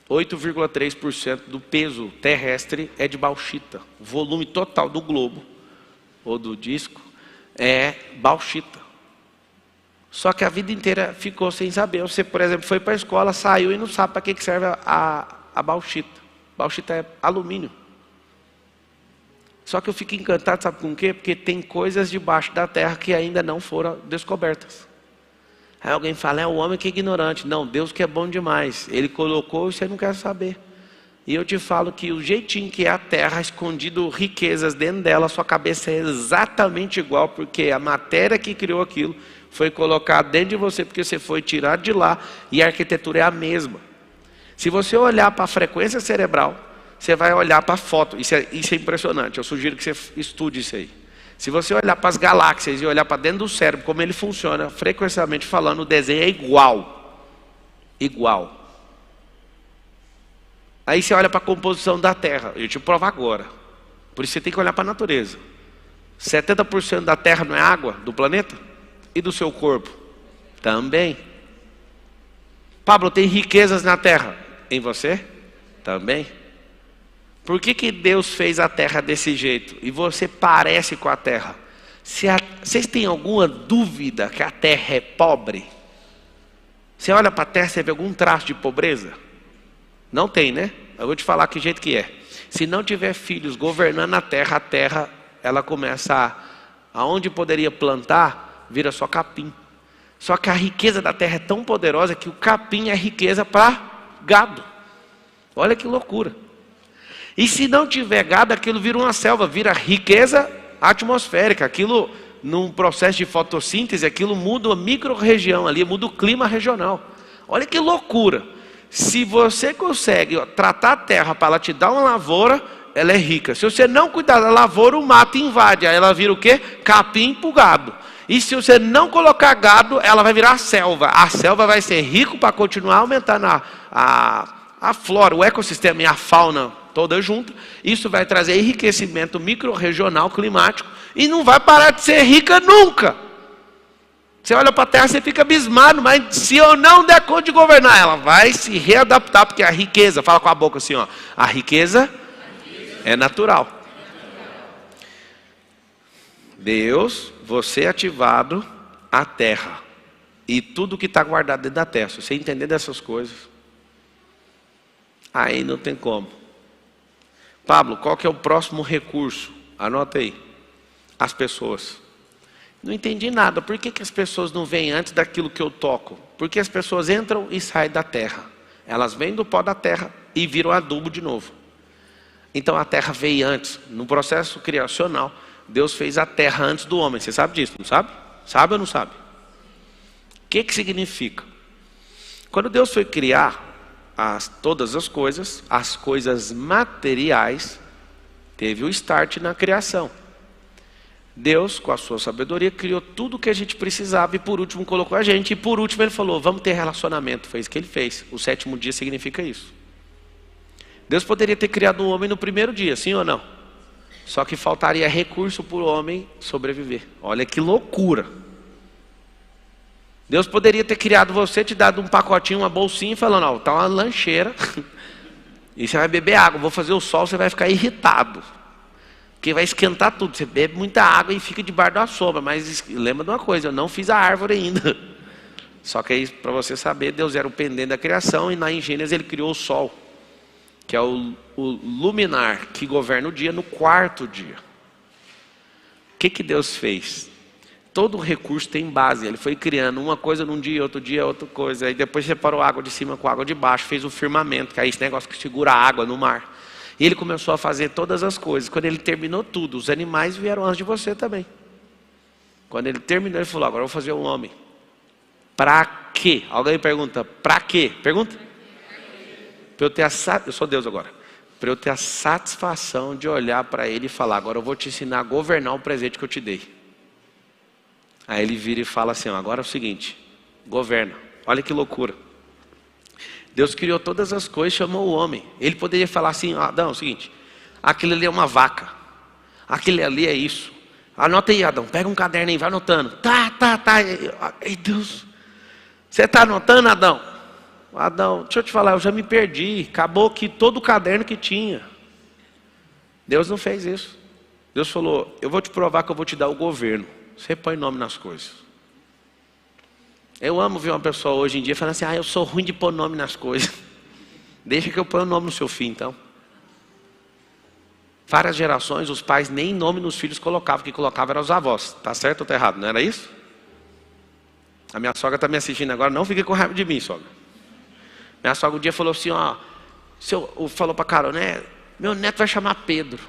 [SPEAKER 1] 8,3% do peso terrestre é de bauxita. O volume total do globo, ou do disco, é bauxita. Só que a vida inteira ficou sem saber. Você, por exemplo, foi para a escola, saiu e não sabe para que serve a bauxita. Bauxita é alumínio. Só que eu fico encantado, sabe com o quê? Porque tem coisas debaixo da terra que ainda não foram descobertas. Aí alguém fala, o homem que é ignorante. Não, Deus que é bom demais. Ele colocou e você não quer saber. E eu te falo que o jeitinho que é a terra, escondido riquezas dentro dela, sua cabeça é exatamente igual, porque a matéria que criou aquilo foi colocada dentro de você, porque você foi tirado de lá, e a arquitetura é a mesma. Se você olhar para a frequência cerebral, você vai olhar para a foto. Isso é impressionante, eu sugiro que você estude isso aí. Se você olhar para as galáxias e olhar para dentro do cérebro, como ele funciona, frequencialmente falando, o desenho é igual. Igual. Aí você olha para a composição da Terra. Eu te provo agora. Por isso você tem que olhar para a natureza. 70% da Terra não é água do planeta? E do seu corpo? Também. Pablo, tem riquezas na Terra? Em você? Também. Por que Deus fez a terra desse jeito? E você parece com a terra? Vocês têm alguma dúvida que a terra é pobre? Você olha para a terra, você vê algum traço de pobreza? Não tem, né? Eu vou te falar que jeito que é. Se não tiver filhos governando a terra ela começa aonde poderia plantar, vira só capim. Só que a riqueza da terra é tão poderosa que o capim é riqueza para gado. Olha que loucura. E se não tiver gado, aquilo vira uma selva, vira riqueza atmosférica. Aquilo, num processo de fotossíntese, aquilo muda a micro-região ali, muda o clima regional. Olha que loucura. Se você consegue tratar a terra para ela te dar uma lavoura, ela é rica. Se você não cuidar da lavoura, o mato invade. Aí ela vira o quê? Capim pro gado. E se você não colocar gado, ela vai virar selva. A selva vai ser rica para continuar aumentando a flora, o ecossistema e a fauna toda junto. Isso vai trazer enriquecimento micro-regional, climático, e não vai parar de ser rica nunca. Você olha para a terra, você fica abismado, mas se eu não der conta de governar, ela vai se readaptar, porque a riqueza, fala com a boca assim, ó, a riqueza é natural. Deus, você ativado a terra, e tudo que está guardado dentro da terra, se você entender dessas coisas, aí não tem como. Pablo, qual que é o próximo recurso? Anota aí. As pessoas. Não entendi nada. Por que as pessoas não vêm antes daquilo que eu toco? Porque as pessoas entram e saem da terra. Elas vêm do pó da terra e viram adubo de novo. Então a terra veio antes. No processo criacional, Deus fez a terra antes do homem. Você sabe disso, não sabe? Sabe ou não sabe? O que significa? Quando Deus foi criar todas as coisas materiais, teve o start na criação. Deus, com a sua sabedoria, criou tudo o que a gente precisava e por último colocou a gente. E por último ele falou, vamos ter relacionamento. Foi isso que ele fez. O 7º dia significa isso. Deus poderia ter criado um homem no primeiro dia, sim ou não? Só que faltaria recurso para o homem sobreviver. Olha que loucura. Deus poderia ter criado você, te dado um pacotinho, uma bolsinha, falando, ó, tá uma lancheira, e você vai beber água, vou fazer o sol, você vai ficar irritado, porque vai esquentar tudo, você bebe muita água e fica debaixo da sombra, mas lembra de uma coisa, eu não fiz a árvore ainda, Só que aí, para você saber, Deus era o pendente da criação, e na em Gênesis ele criou o sol, que é o luminar, que governa o dia no quarto dia. O que Deus fez? Todo recurso tem base. Ele foi criando uma coisa num dia, outro dia outra coisa. Aí depois separou a água de cima com a água de baixo, fez o firmamento, que é esse negócio que segura a água no mar. E ele começou a fazer todas as coisas. Quando ele terminou tudo, os animais vieram antes de você também. Quando ele terminou, ele falou: agora eu vou fazer um homem. Para quê? Alguém pergunta: para quê? Pergunta. Para eu ter eu sou Deus agora. Para eu ter a satisfação de olhar para ele e falar: agora eu vou te ensinar a governar o presente que eu te dei. Aí ele vira e fala assim: agora é o seguinte, governa. Olha que loucura. Deus criou todas as coisas, chamou o homem. Ele poderia falar assim: Adão, é o seguinte, aquilo ali é uma vaca, aquele ali é isso. Anota aí, Adão, pega um caderno aí, vai anotando. Tá. Ei, Deus, você está anotando, Adão? Adão, deixa eu te falar, eu já me perdi. Acabou que todo o caderno que tinha. Deus não fez isso. Deus falou: eu vou te provar que eu vou te dar o governo. Você põe nome nas coisas. Eu amo ver uma pessoa hoje em dia falando assim: eu sou ruim de pôr nome nas coisas. Deixa que eu ponha o nome no seu filho, então. Várias gerações, os pais nem nome nos filhos colocavam. O que colocavam eram os avós. Tá certo ou tá errado? Não era isso? A minha sogra está me assistindo agora. Não fique com raiva de mim, sogra. Minha sogra um dia falou assim: falou para Carol, né? Meu neto vai chamar Pedro.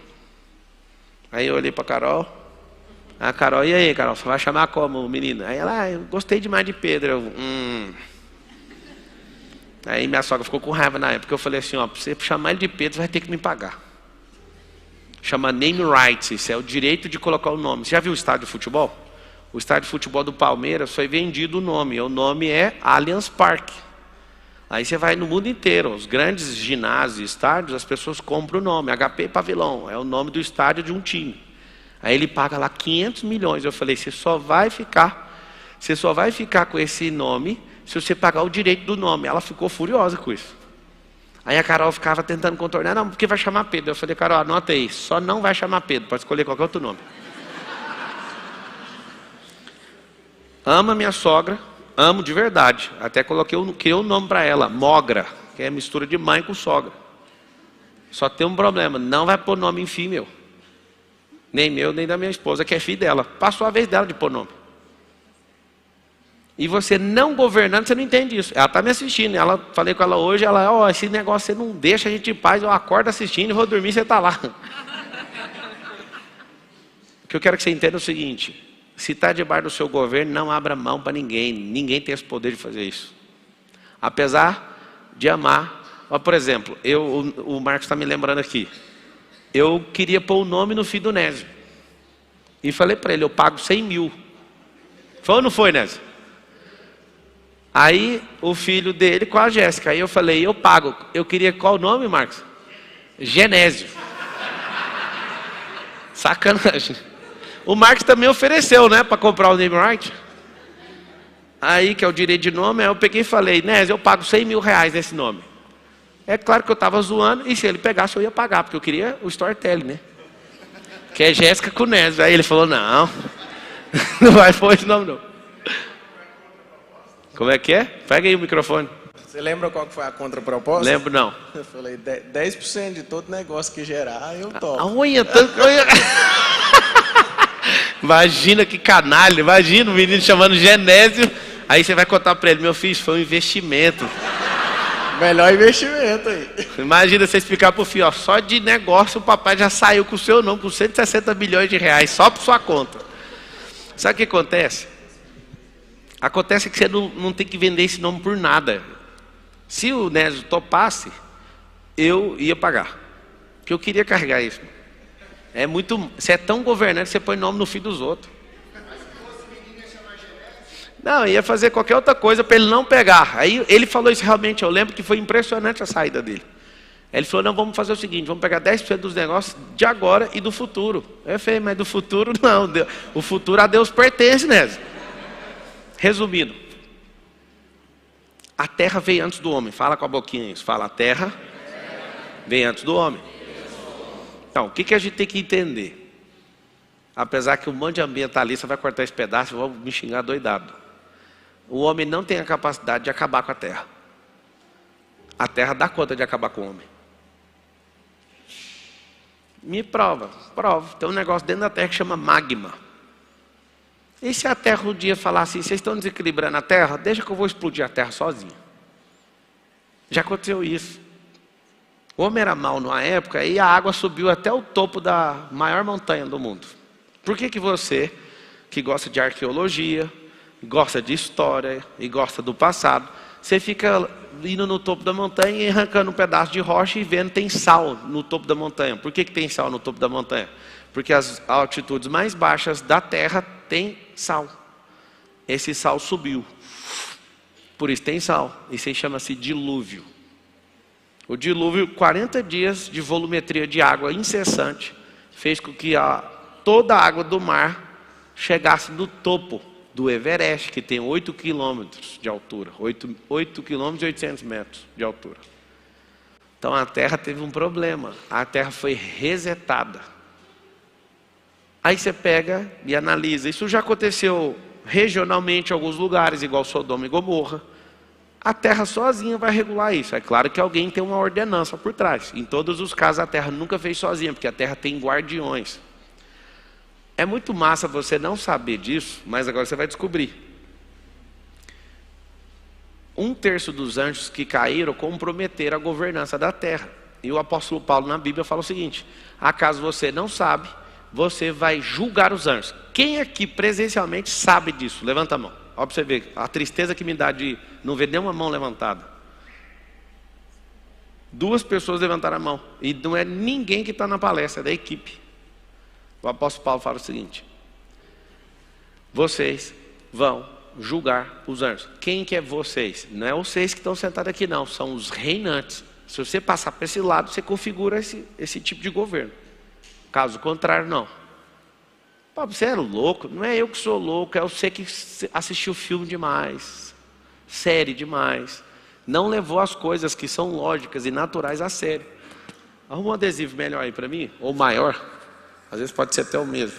[SPEAKER 1] Aí eu olhei para Carol. A Carol: e aí, Carol, você vai chamar como menina? Aí ela: eu gostei demais de Pedro. Aí minha sogra ficou com raiva na época. Eu falei assim: para você chamar ele de Pedro, você vai ter que me pagar. Chama name rights, isso é o direito de colocar o nome. Você já viu o estádio de futebol? O estádio de futebol do Palmeiras foi vendido o nome. O nome é Allianz Parque. Aí você vai no mundo inteiro, os grandes ginásios e estádios, as pessoas compram o nome. HP Pavilhão, é o nome do estádio de um time. Aí ele paga lá 500 milhões. Eu falei: você só vai ficar com esse nome se você pagar o direito do nome. Ela ficou furiosa com isso. Aí a Carol ficava tentando contornar: não, porque vai chamar Pedro. Eu falei: Carol, anota aí, só não vai chamar Pedro, pode escolher qualquer outro nome. Amo a minha sogra, amo de verdade. Até criei um nome para ela, Mogra, que é mistura de mãe com sogra. Só tem um problema: não vai pôr nome em filho meu. Nem meu, nem da minha esposa, que é filho dela. Passou a vez dela de pôr nome. E você não governando, você não entende isso. Ela está me assistindo. Falei com ela hoje, esse negócio você não deixa a gente em paz. Eu acordo assistindo e vou dormir, você está lá. O que eu quero que você entenda é o seguinte: se está debaixo do seu governo, não abra mão para ninguém. Ninguém tem esse poder de fazer isso. Apesar de amar. Por exemplo, o Marcos está me lembrando aqui. Eu queria pôr o nome no filho do Nésio. E falei para ele: eu pago 100 mil. Foi ou não foi, Nésio? Aí o filho dele com a Jéssica. Aí eu falei: eu pago. Eu queria qual o nome, Marcos? Genésio. Sacanagem. O Marcos também ofereceu, né? Para comprar o name right. Aí, que é o direito de nome. Aí eu peguei e falei: Nésio, eu pago 100 mil reais nesse nome. É claro que eu estava zoando. E se ele pegasse, eu ia pagar. Porque eu queria o storytelling, né? Que é Jéssica com Nésio. Aí ele falou: não. Não vai pôr esse nome, não. Como é que é? Pega aí o microfone.
[SPEAKER 2] Você lembra qual que foi a contraproposta?
[SPEAKER 1] Lembro não.
[SPEAKER 2] Eu falei: 10% de todo negócio que gerar, eu topo.
[SPEAKER 1] Imagina que canalha. Imagina o menino chamando Genésio. Aí você vai contar para ele: meu filho, foi um investimento.
[SPEAKER 2] Melhor investimento aí.
[SPEAKER 1] Imagina você explicar para o filho: só de negócio o papai já saiu com o seu nome, com 160 milhões de reais, só por sua conta. Sabe o que acontece? Acontece que você não tem que vender esse nome por nada. Se o Nésio topasse, eu ia pagar. Porque eu queria carregar isso. Você é tão governante que você põe nome no filho dos outros. Não, ia fazer qualquer outra coisa para ele não pegar. Aí ele falou isso realmente. Eu lembro que foi impressionante a saída dele. Aí ele falou: não, vamos fazer o seguinte, vamos pegar 10% dos negócios de agora e do futuro. Eu falei: mas do futuro não. O futuro a Deus pertence, Nésio. Resumindo, a terra veio antes do homem. Fala com a boquinha isso. Fala: a terra veio antes do homem. Então, o que a gente tem que entender? Apesar que um monte de ambientalista vai cortar esse pedaço e vão me xingar doidado. O homem não tem a capacidade de acabar com a terra. A terra dá conta de acabar com o homem. Me prova. Tem um negócio dentro da terra que chama magma. E se a terra um dia falar assim, vocês estão desequilibrando a terra? Deixa que eu vou explodir a terra sozinho. Já aconteceu isso. O homem era mau numa época e a água subiu até o topo da maior montanha do mundo. Por que você, que gosta de arqueologia, gosta de história e gosta do passado, você fica indo no topo da montanha e arrancando um pedaço de rocha e vendo que tem sal no topo da montanha? Por que tem sal no topo da montanha? Porque as altitudes mais baixas da terra tem sal. Esse sal subiu. Por isso tem sal. Isso aí chama-se dilúvio. O dilúvio, 40 dias de volumetria de água incessante, fez com que toda a água do mar chegasse no topo do Everest, que tem 8 quilômetros de altura. 8 quilômetros e 800 metros de altura. Então a terra teve um problema. A terra foi resetada. Aí você pega e analisa. Isso já aconteceu regionalmente em alguns lugares, igual Sodoma e Gomorra. A terra sozinha vai regular isso. É claro que alguém tem uma ordenança por trás. Em todos os casos a terra nunca fez sozinha, porque a terra tem guardiões. É muito massa você não saber disso, mas agora você vai descobrir. 1/3 dos anjos que caíram comprometeram a governança da terra. E o apóstolo Paulo na Bíblia fala o seguinte: acaso você não sabe, você vai julgar os anjos. Quem aqui presencialmente sabe disso? Levanta a mão. Olha para você ver a tristeza que me dá de não ver nenhuma mão levantada. 2 pessoas levantaram a mão. E não é ninguém que está na palestra, é da equipe. O apóstolo Paulo fala o seguinte: vocês vão julgar os anjos. Quem que é vocês? Não é vocês que estão sentados aqui não, são os reinantes. Se você passar para esse lado, você configura esse tipo de governo. Caso contrário, não. Pô, você era louco? Não é eu que sou louco, é você que assistiu filme demais, série demais. Não levou as coisas que são lógicas e naturais a sério. Arruma um adesivo melhor aí para mim, ou maior. Às vezes pode ser até o mesmo.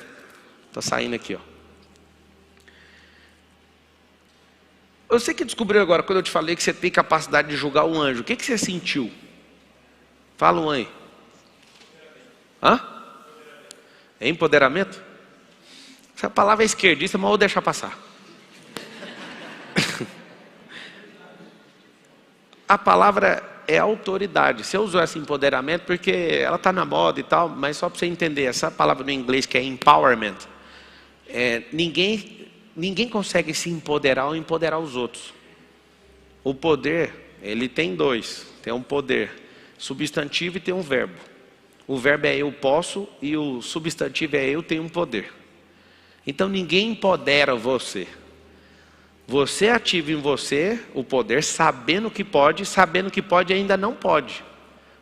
[SPEAKER 1] Está saindo aqui, ó. Você que descobriu agora, quando eu te falei que você tem capacidade de julgar um anjo, o que você sentiu? Fala um aí. Hã? É empoderamento? Essa palavra é esquerdista, mas eu vou deixar passar. A palavra é autoridade. Você usou esse empoderamento porque ela está na moda e tal, mas só para você entender, essa palavra no inglês que é empowerment, ninguém consegue se empoderar ou empoderar os outros. O poder, ele tem 2. Tem um poder substantivo e tem um verbo. O verbo é eu posso e o substantivo é eu tenho um poder. Então ninguém empodera você. Você ativa em você o poder sabendo que pode ainda não pode.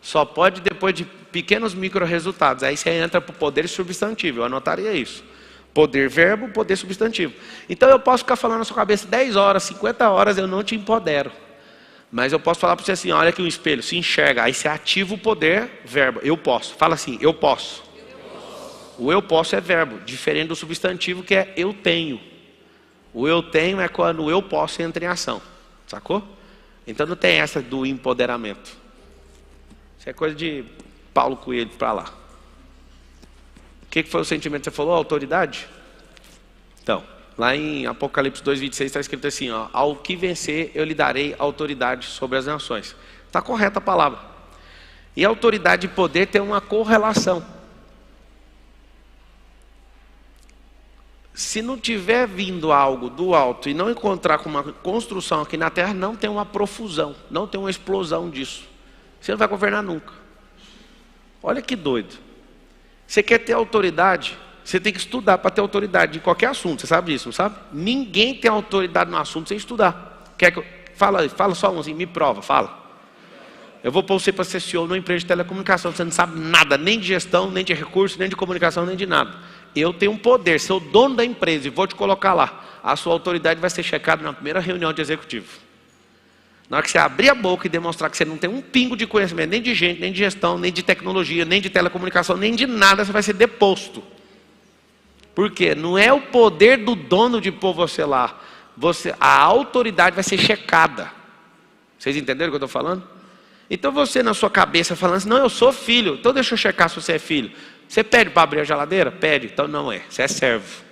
[SPEAKER 1] Só pode depois de pequenos micro resultados. Aí você entra para o poder substantivo, eu anotaria isso. Poder verbo, poder substantivo. Então eu posso ficar falando na sua cabeça 10 horas, 50 horas, eu não te empodero. Mas eu posso falar para você assim, olha aqui um espelho, se enxerga. Aí você ativa o poder verbo, eu posso. Fala assim, eu posso. O eu posso é verbo, diferente do substantivo que é eu tenho. O eu tenho é quando o eu posso entra em ação. Sacou? Então não tem essa do empoderamento. Isso é coisa de Paulo Coelho para lá. O que foi o sentimento que você falou? Autoridade? Então, lá em Apocalipse 2:26 está escrito assim, ó, ao que vencer eu lhe darei autoridade sobre as nações. Está correta a palavra. E autoridade e poder tem uma correlação. Se não tiver vindo algo do alto e não encontrar com uma construção aqui na terra, não tem uma profusão, não tem uma explosão disso. Você não vai governar nunca. Olha que doido. Você quer ter autoridade? Você tem que estudar para ter autoridade em qualquer assunto. Você sabe disso, não sabe? Ninguém tem autoridade no assunto sem estudar. Quer que eu... Fala só um assim, me prova, fala. Eu vou pôr você para ser CEO numa empresa de telecomunicação. Você não sabe nada, nem de gestão, nem de recursos, nem de comunicação, nem de nada. Eu tenho um poder, sou dono da empresa e vou te colocar lá. A sua autoridade vai ser checada na primeira reunião de executivo. Na hora que você abrir a boca e demonstrar que você não tem um pingo de conhecimento, nem de gente, nem de gestão, nem de tecnologia, nem de telecomunicação, nem de nada, você vai ser deposto. Por quê? Não é o poder do dono de pôr você lá. a autoridade vai ser checada. Vocês entenderam o que eu estou falando? Então você na sua cabeça falando assim, não, eu sou filho, então deixa eu checar se você é filho. Você pede para abrir a geladeira? Pede, então não é, você é servo.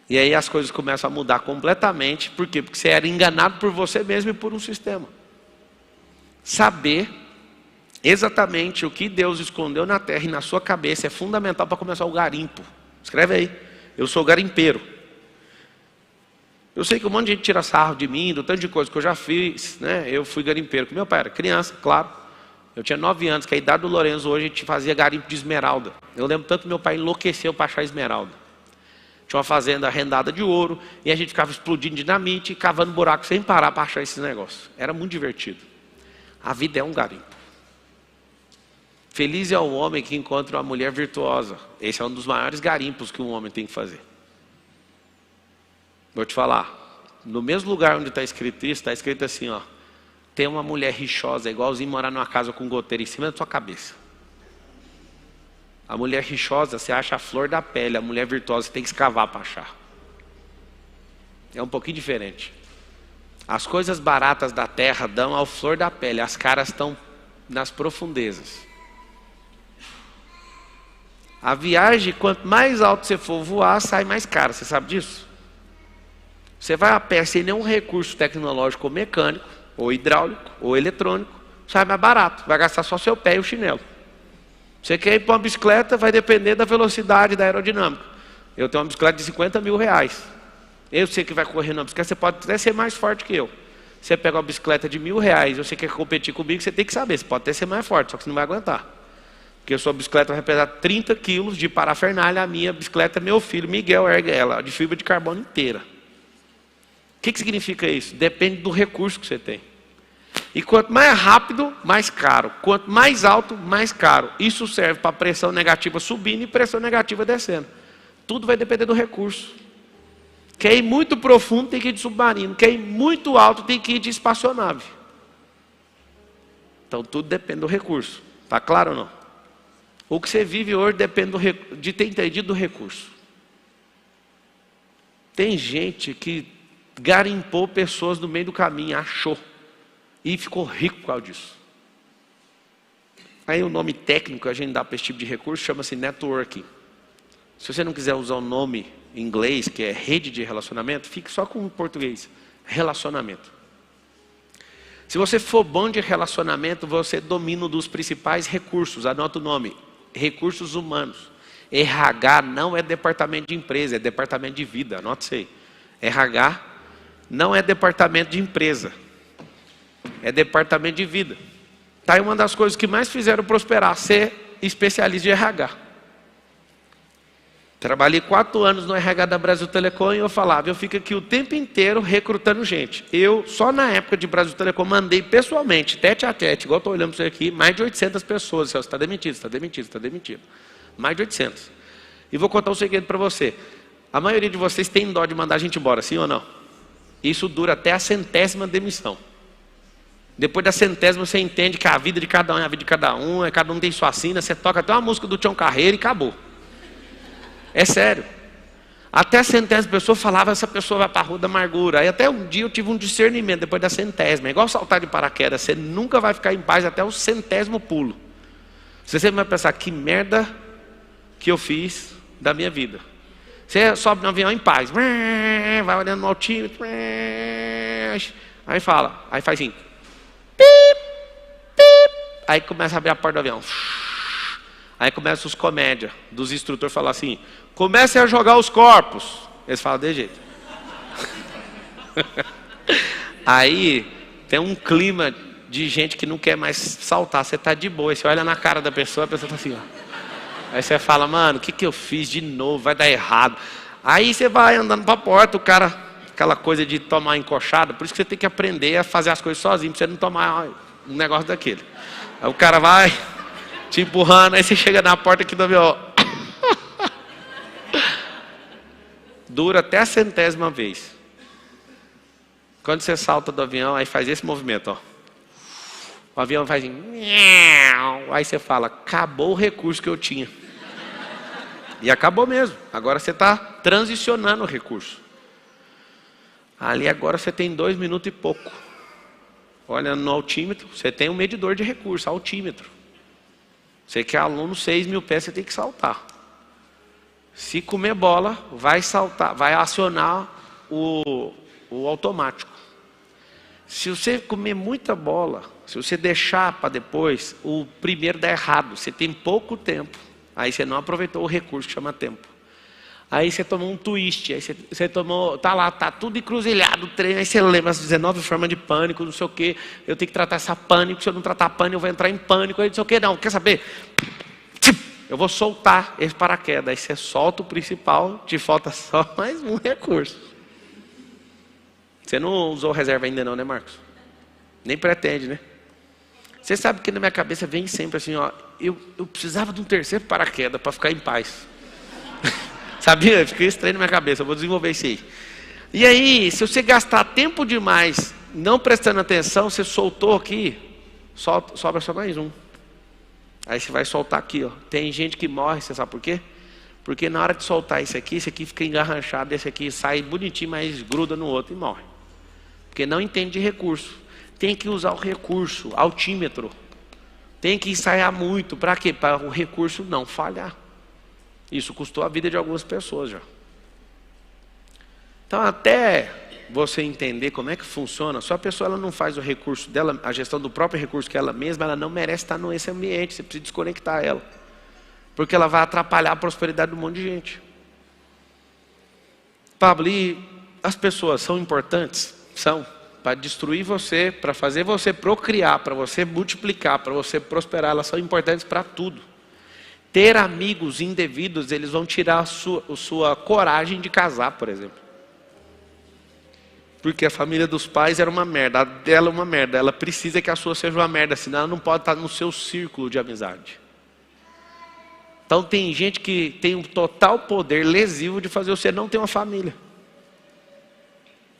[SPEAKER 1] E aí as coisas começam a mudar completamente. Por quê? Porque você era enganado por você mesmo e por um sistema. Saber exatamente o que Deus escondeu na terra e na sua cabeça é fundamental para começar o garimpo. Escreve aí, eu sou garimpeiro. Eu sei que um monte de gente tira sarro de mim, do tanto de coisa que eu já fiz, né? Eu fui garimpeiro, porque meu pai era criança, claro. Eu tinha 9 anos, que a idade do Lorenzo hoje a gente fazia garimpo de esmeralda. Eu lembro tanto que meu pai enlouqueceu para achar esmeralda. Tinha uma fazenda arrendada de ouro, e a gente ficava explodindo dinamite e cavando buraco sem parar para achar esses negócios. Era muito divertido. A vida é um garimpo. Feliz é o homem que encontra uma mulher virtuosa. Esse é um dos maiores garimpos que um homem tem que fazer. Vou te falar, no mesmo lugar onde está escrito isso, está escrito assim, ó, tem uma mulher rixosa, é igualzinho morar numa casa com goteira em cima da sua cabeça. A mulher rixosa, você acha a flor da pele, a mulher virtuosa, você tem que escavar para achar. É um pouquinho diferente. As coisas baratas da terra dão ao flor da pele, as caras estão nas profundezas. A viagem, quanto mais alto você for voar, sai mais cara, você sabe disso? Você vai a pé sem nenhum recurso tecnológico ou mecânico, ou hidráulico, ou eletrônico, sai mais barato, vai gastar só seu pé e o chinelo. Você quer ir para uma bicicleta, vai depender da velocidade, da aerodinâmica. Eu tenho uma bicicleta de 50 mil reais. Eu sei que vai correr na bicicleta, você pode até ser mais forte que eu. Você pega uma bicicleta de R$1.000, você quer competir comigo, você tem que saber, você pode até ser mais forte, só que você não vai aguentar. Porque a sua bicicleta vai pesar 30 quilos de parafernália, a minha bicicleta, meu filho Miguel ergue ela, de fibra de carbono inteira. O que significa isso? Depende do recurso que você tem. E quanto mais rápido, mais caro. Quanto mais alto, mais caro. Isso serve para pressão negativa subindo e pressão negativa descendo. Tudo vai depender do recurso. Quer ir muito profundo, tem que ir de submarino. Quer ir muito alto, tem que ir de espaçonave. Então tudo depende do recurso. Está claro ou não? O que você vive hoje depende de ter entendido do recurso. Tem gente que garimpou pessoas no meio do caminho, achou. E ficou rico por causa disso. Aí o nome técnico que a gente dá para esse tipo de recurso chama-se networking. Se você não quiser usar o nome em inglês, que é rede de relacionamento, fique só com o português. Relacionamento. Se você for bom de relacionamento, você domina um dos principais recursos. Anota o nome. Recursos humanos. RH não é departamento de empresa, é departamento de vida. Anota isso aí. RH não é departamento de empresa, é departamento de vida. Está aí uma das coisas que mais fizeram prosperar, ser especialista de RH. Trabalhei 4 anos no RH da Brasil Telecom e eu falava, eu fico aqui o tempo inteiro recrutando gente. Eu, só na época de Brasil Telecom, mandei pessoalmente, tete a tete, igual estou olhando para você aqui, mais de 800 pessoas. Você está demitido, está demitido, está demitido. Mais de 800. E vou contar um segredo para você. A maioria de vocês tem dó de mandar a gente embora, sim ou não? Isso dura até a 100ª demissão. Depois da 100ª você entende que a vida de cada um é a vida de cada um, cada um tem sua sina, você toca até uma música do Tião Carreiro e acabou. É sério. Até a 100ª pessoa falava, essa pessoa vai para a rua da amargura. Aí até um dia eu tive um discernimento depois da 100ª. É igual saltar de paraquedas, você nunca vai ficar em paz até o 100º pulo. Você sempre vai pensar, que merda que eu fiz da minha vida. Você sobe no avião em paz, vai olhando no altímetro, aí fala, aí faz assim, pip, pip, aí começa a abrir a porta do avião, aí começa os comédias dos instrutores falar assim, comecem a jogar os corpos, eles falam de jeito. Aí tem um clima de gente que não quer mais saltar, você está de boa, você olha na cara da pessoa, a pessoa está assim, ó. Aí você fala, mano, o que eu fiz de novo? Vai dar errado. Aí você vai andando para a porta, o cara, aquela coisa de tomar encoxada, por isso que você tem que aprender a fazer as coisas sozinho, para você não tomar um negócio daquele. Aí o cara vai te empurrando, aí você chega na porta aqui do avião. Dura até a 100ª vez. Quando você salta do avião, aí faz esse movimento, ó. O avião faz assim, aí você fala, acabou o recurso que eu tinha. E acabou mesmo. Agora você está transicionando o recurso. Ali agora você tem 2 minutos e pouco. Olha no altímetro, você tem um medidor de recurso, altímetro. Você que é aluno, 6.000 pés você tem que saltar. Se comer bola, vai saltar, vai acionar o automático. Se você comer muita bola, se você deixar para depois, o primeiro dá errado. Você tem pouco tempo. Aí você não aproveitou o recurso que chama tempo. Aí você tomou um twist, aí você tomou, tá lá, tá tudo encruzilhado o treino, aí você lembra as 19 formas de pânico, não sei o quê, eu tenho que tratar essa pânico, se eu não tratar pânico eu vou entrar em pânico, aí não sei o quê, não, quer saber? Eu vou soltar esse paraquedas, aí você solta o principal, te falta só mais um recurso. Você não usou reserva ainda não, né, Marcos? Nem pretende, né? Você sabe que na minha cabeça vem sempre assim, ó, eu precisava de um terceiro paraquedas para ficar em paz. Sabia? Fiquei estranho na minha cabeça, eu vou desenvolver isso aí. E aí, se você gastar tempo demais não prestando atenção, você soltou aqui, sobra só mais um. Aí você vai soltar aqui, ó. Tem gente que morre, você sabe por quê? Porque na hora de soltar esse aqui fica engarranchado, esse aqui sai bonitinho, mas gruda no outro e morre. Porque não entende de recurso. Tem que usar o recurso, altímetro. Tem que ensaiar muito, para quê? Para o recurso não falhar. Isso custou a vida de algumas pessoas já. Então, até você entender como é que funciona, só a pessoa ela não faz o recurso dela, a gestão do próprio recurso que ela mesma, ela não merece estar nesse ambiente. Você precisa desconectar ela. Porque ela vai atrapalhar a prosperidade de um monte de gente. Pablo, e as pessoas são importantes? São. Para destruir você, para fazer você procriar, para você multiplicar, para você prosperar, elas são importantes para tudo. Ter amigos indevidos, eles vão tirar a sua coragem de casar, por exemplo. Porque a família dos pais era uma merda, a dela é uma merda. Ela precisa que a sua seja uma merda, senão ela não pode estar no seu círculo de amizade. Então tem gente que tem um total poder lesivo de fazer você não ter uma família.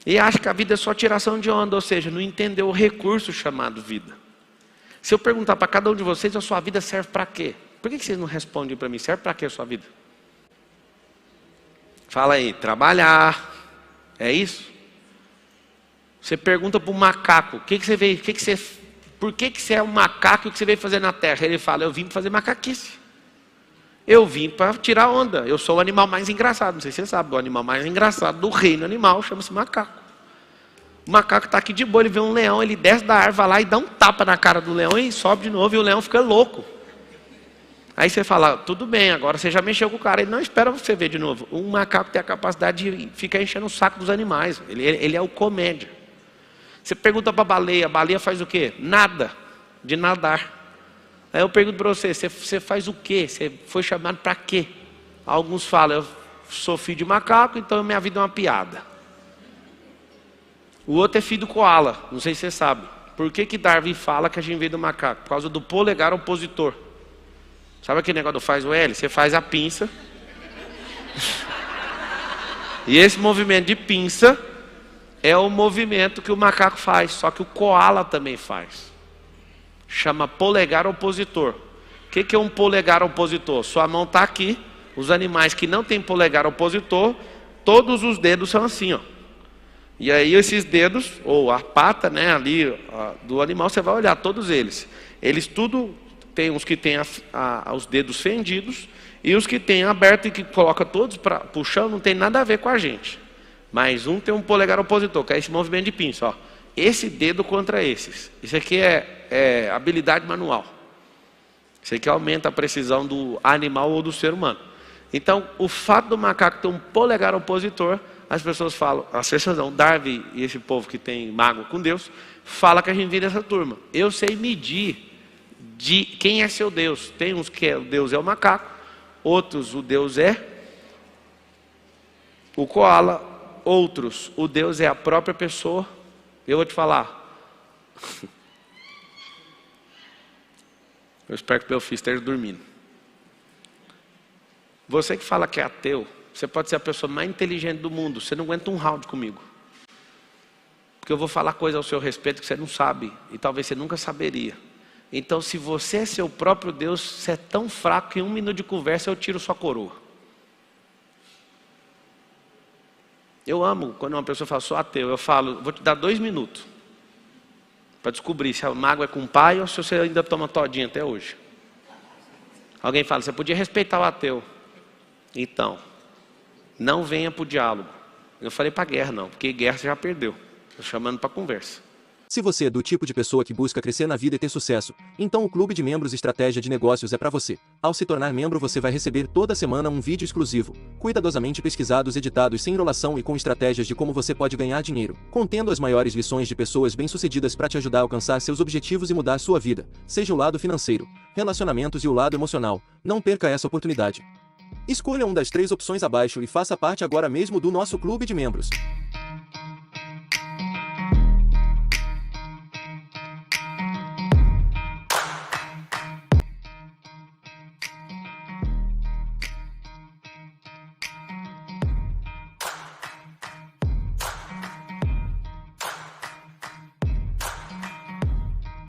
[SPEAKER 1] E acha que a vida é só tiração de onda, ou seja, não entendeu o recurso chamado vida. Se eu perguntar para cada um de vocês, a sua vida serve para quê? Por que vocês não respondem para mim? Serve para quê a sua vida? Fala aí, trabalhar. É isso? Você pergunta para um macaco, por que você é um macaco e o que você veio fazer na terra? Ele fala, eu vim para fazer macaquice. Eu vim para tirar onda. Eu sou o animal mais engraçado. Não sei se você sabe, o animal mais engraçado do reino animal chama-se macaco. O macaco está aqui de boa, ele vê um leão, ele desce da árvore lá e dá um tapa na cara do leão e sobe de novo e o leão fica louco. Aí você fala, tudo bem, agora você já mexeu com o cara. Ele não espera você ver de novo. Um macaco tem a capacidade de ficar enchendo o saco dos animais. Ele é o comédia. Você pergunta para a baleia faz o quê? Nada, de nadar. Aí eu pergunto para você faz o quê? Você foi chamado para quê? Alguns falam, eu sou filho de macaco, então minha vida é uma piada. O outro é filho do koala, não sei se você sabe. Por que Darwin fala que a gente veio do macaco? Por causa do polegar opositor. Sabe aquele negócio do faz o L? Você faz a pinça. E esse movimento de pinça é o movimento que o macaco faz, só que o koala também faz. Chama polegar opositor. O que é um polegar opositor? Sua mão está aqui. Os animais que não têm polegar opositor, todos os dedos são assim, ó. E aí esses dedos, ou a pata, né, ali do animal, você vai olhar todos eles. Eles tudo tem uns que têm os dedos fendidos e os que têm aberto e que coloca todos para o chão, não tem nada a ver com a gente. Mas um tem um polegar opositor, que é esse movimento de pinça, ó. Esse dedo contra esses. Isso aqui é habilidade manual. Isso aqui aumenta a precisão do animal ou do ser humano. Então, o fato do macaco ter um polegar opositor, as pessoas falam, Darwin e esse povo que tem mágoa com Deus, fala que a gente vira essa turma. Eu sei medir de quem é seu Deus. Tem uns que o Deus é o macaco, outros o Deus é o koala, outros o Deus é a própria pessoa. Eu vou te falar. Eu espero que o meu filho esteja dormindo. Você que fala que é ateu, você pode ser a pessoa mais inteligente do mundo, você não aguenta um round comigo. Porque eu vou falar coisa ao seu respeito que você não sabe, e talvez você nunca saberia. Então, se você é seu próprio Deus, você é tão fraco que em 1 minuto de conversa eu tiro sua coroa. Eu amo quando uma pessoa fala, sou ateu. Eu falo, vou te dar 2 minutos para descobrir se a mágoa é com o pai ou se você ainda toma todinha até hoje. Alguém fala, você podia respeitar o ateu. Então, não venha para o diálogo. Eu falei para a guerra não, porque guerra você já perdeu. Estou chamando para conversa.
[SPEAKER 3] Se você é do tipo de pessoa que busca crescer na vida e ter sucesso, então o Clube de Membros Estratégia de Negócios é para você. Ao se tornar membro você vai receber toda semana um vídeo exclusivo, cuidadosamente pesquisados, editados sem enrolação e com estratégias de como você pode ganhar dinheiro, contendo as maiores lições de pessoas bem-sucedidas para te ajudar a alcançar seus objetivos e mudar sua vida, seja o lado financeiro, relacionamentos e o lado emocional. Não perca essa oportunidade. Escolha uma das 3 opções abaixo e faça parte agora mesmo do nosso Clube de Membros.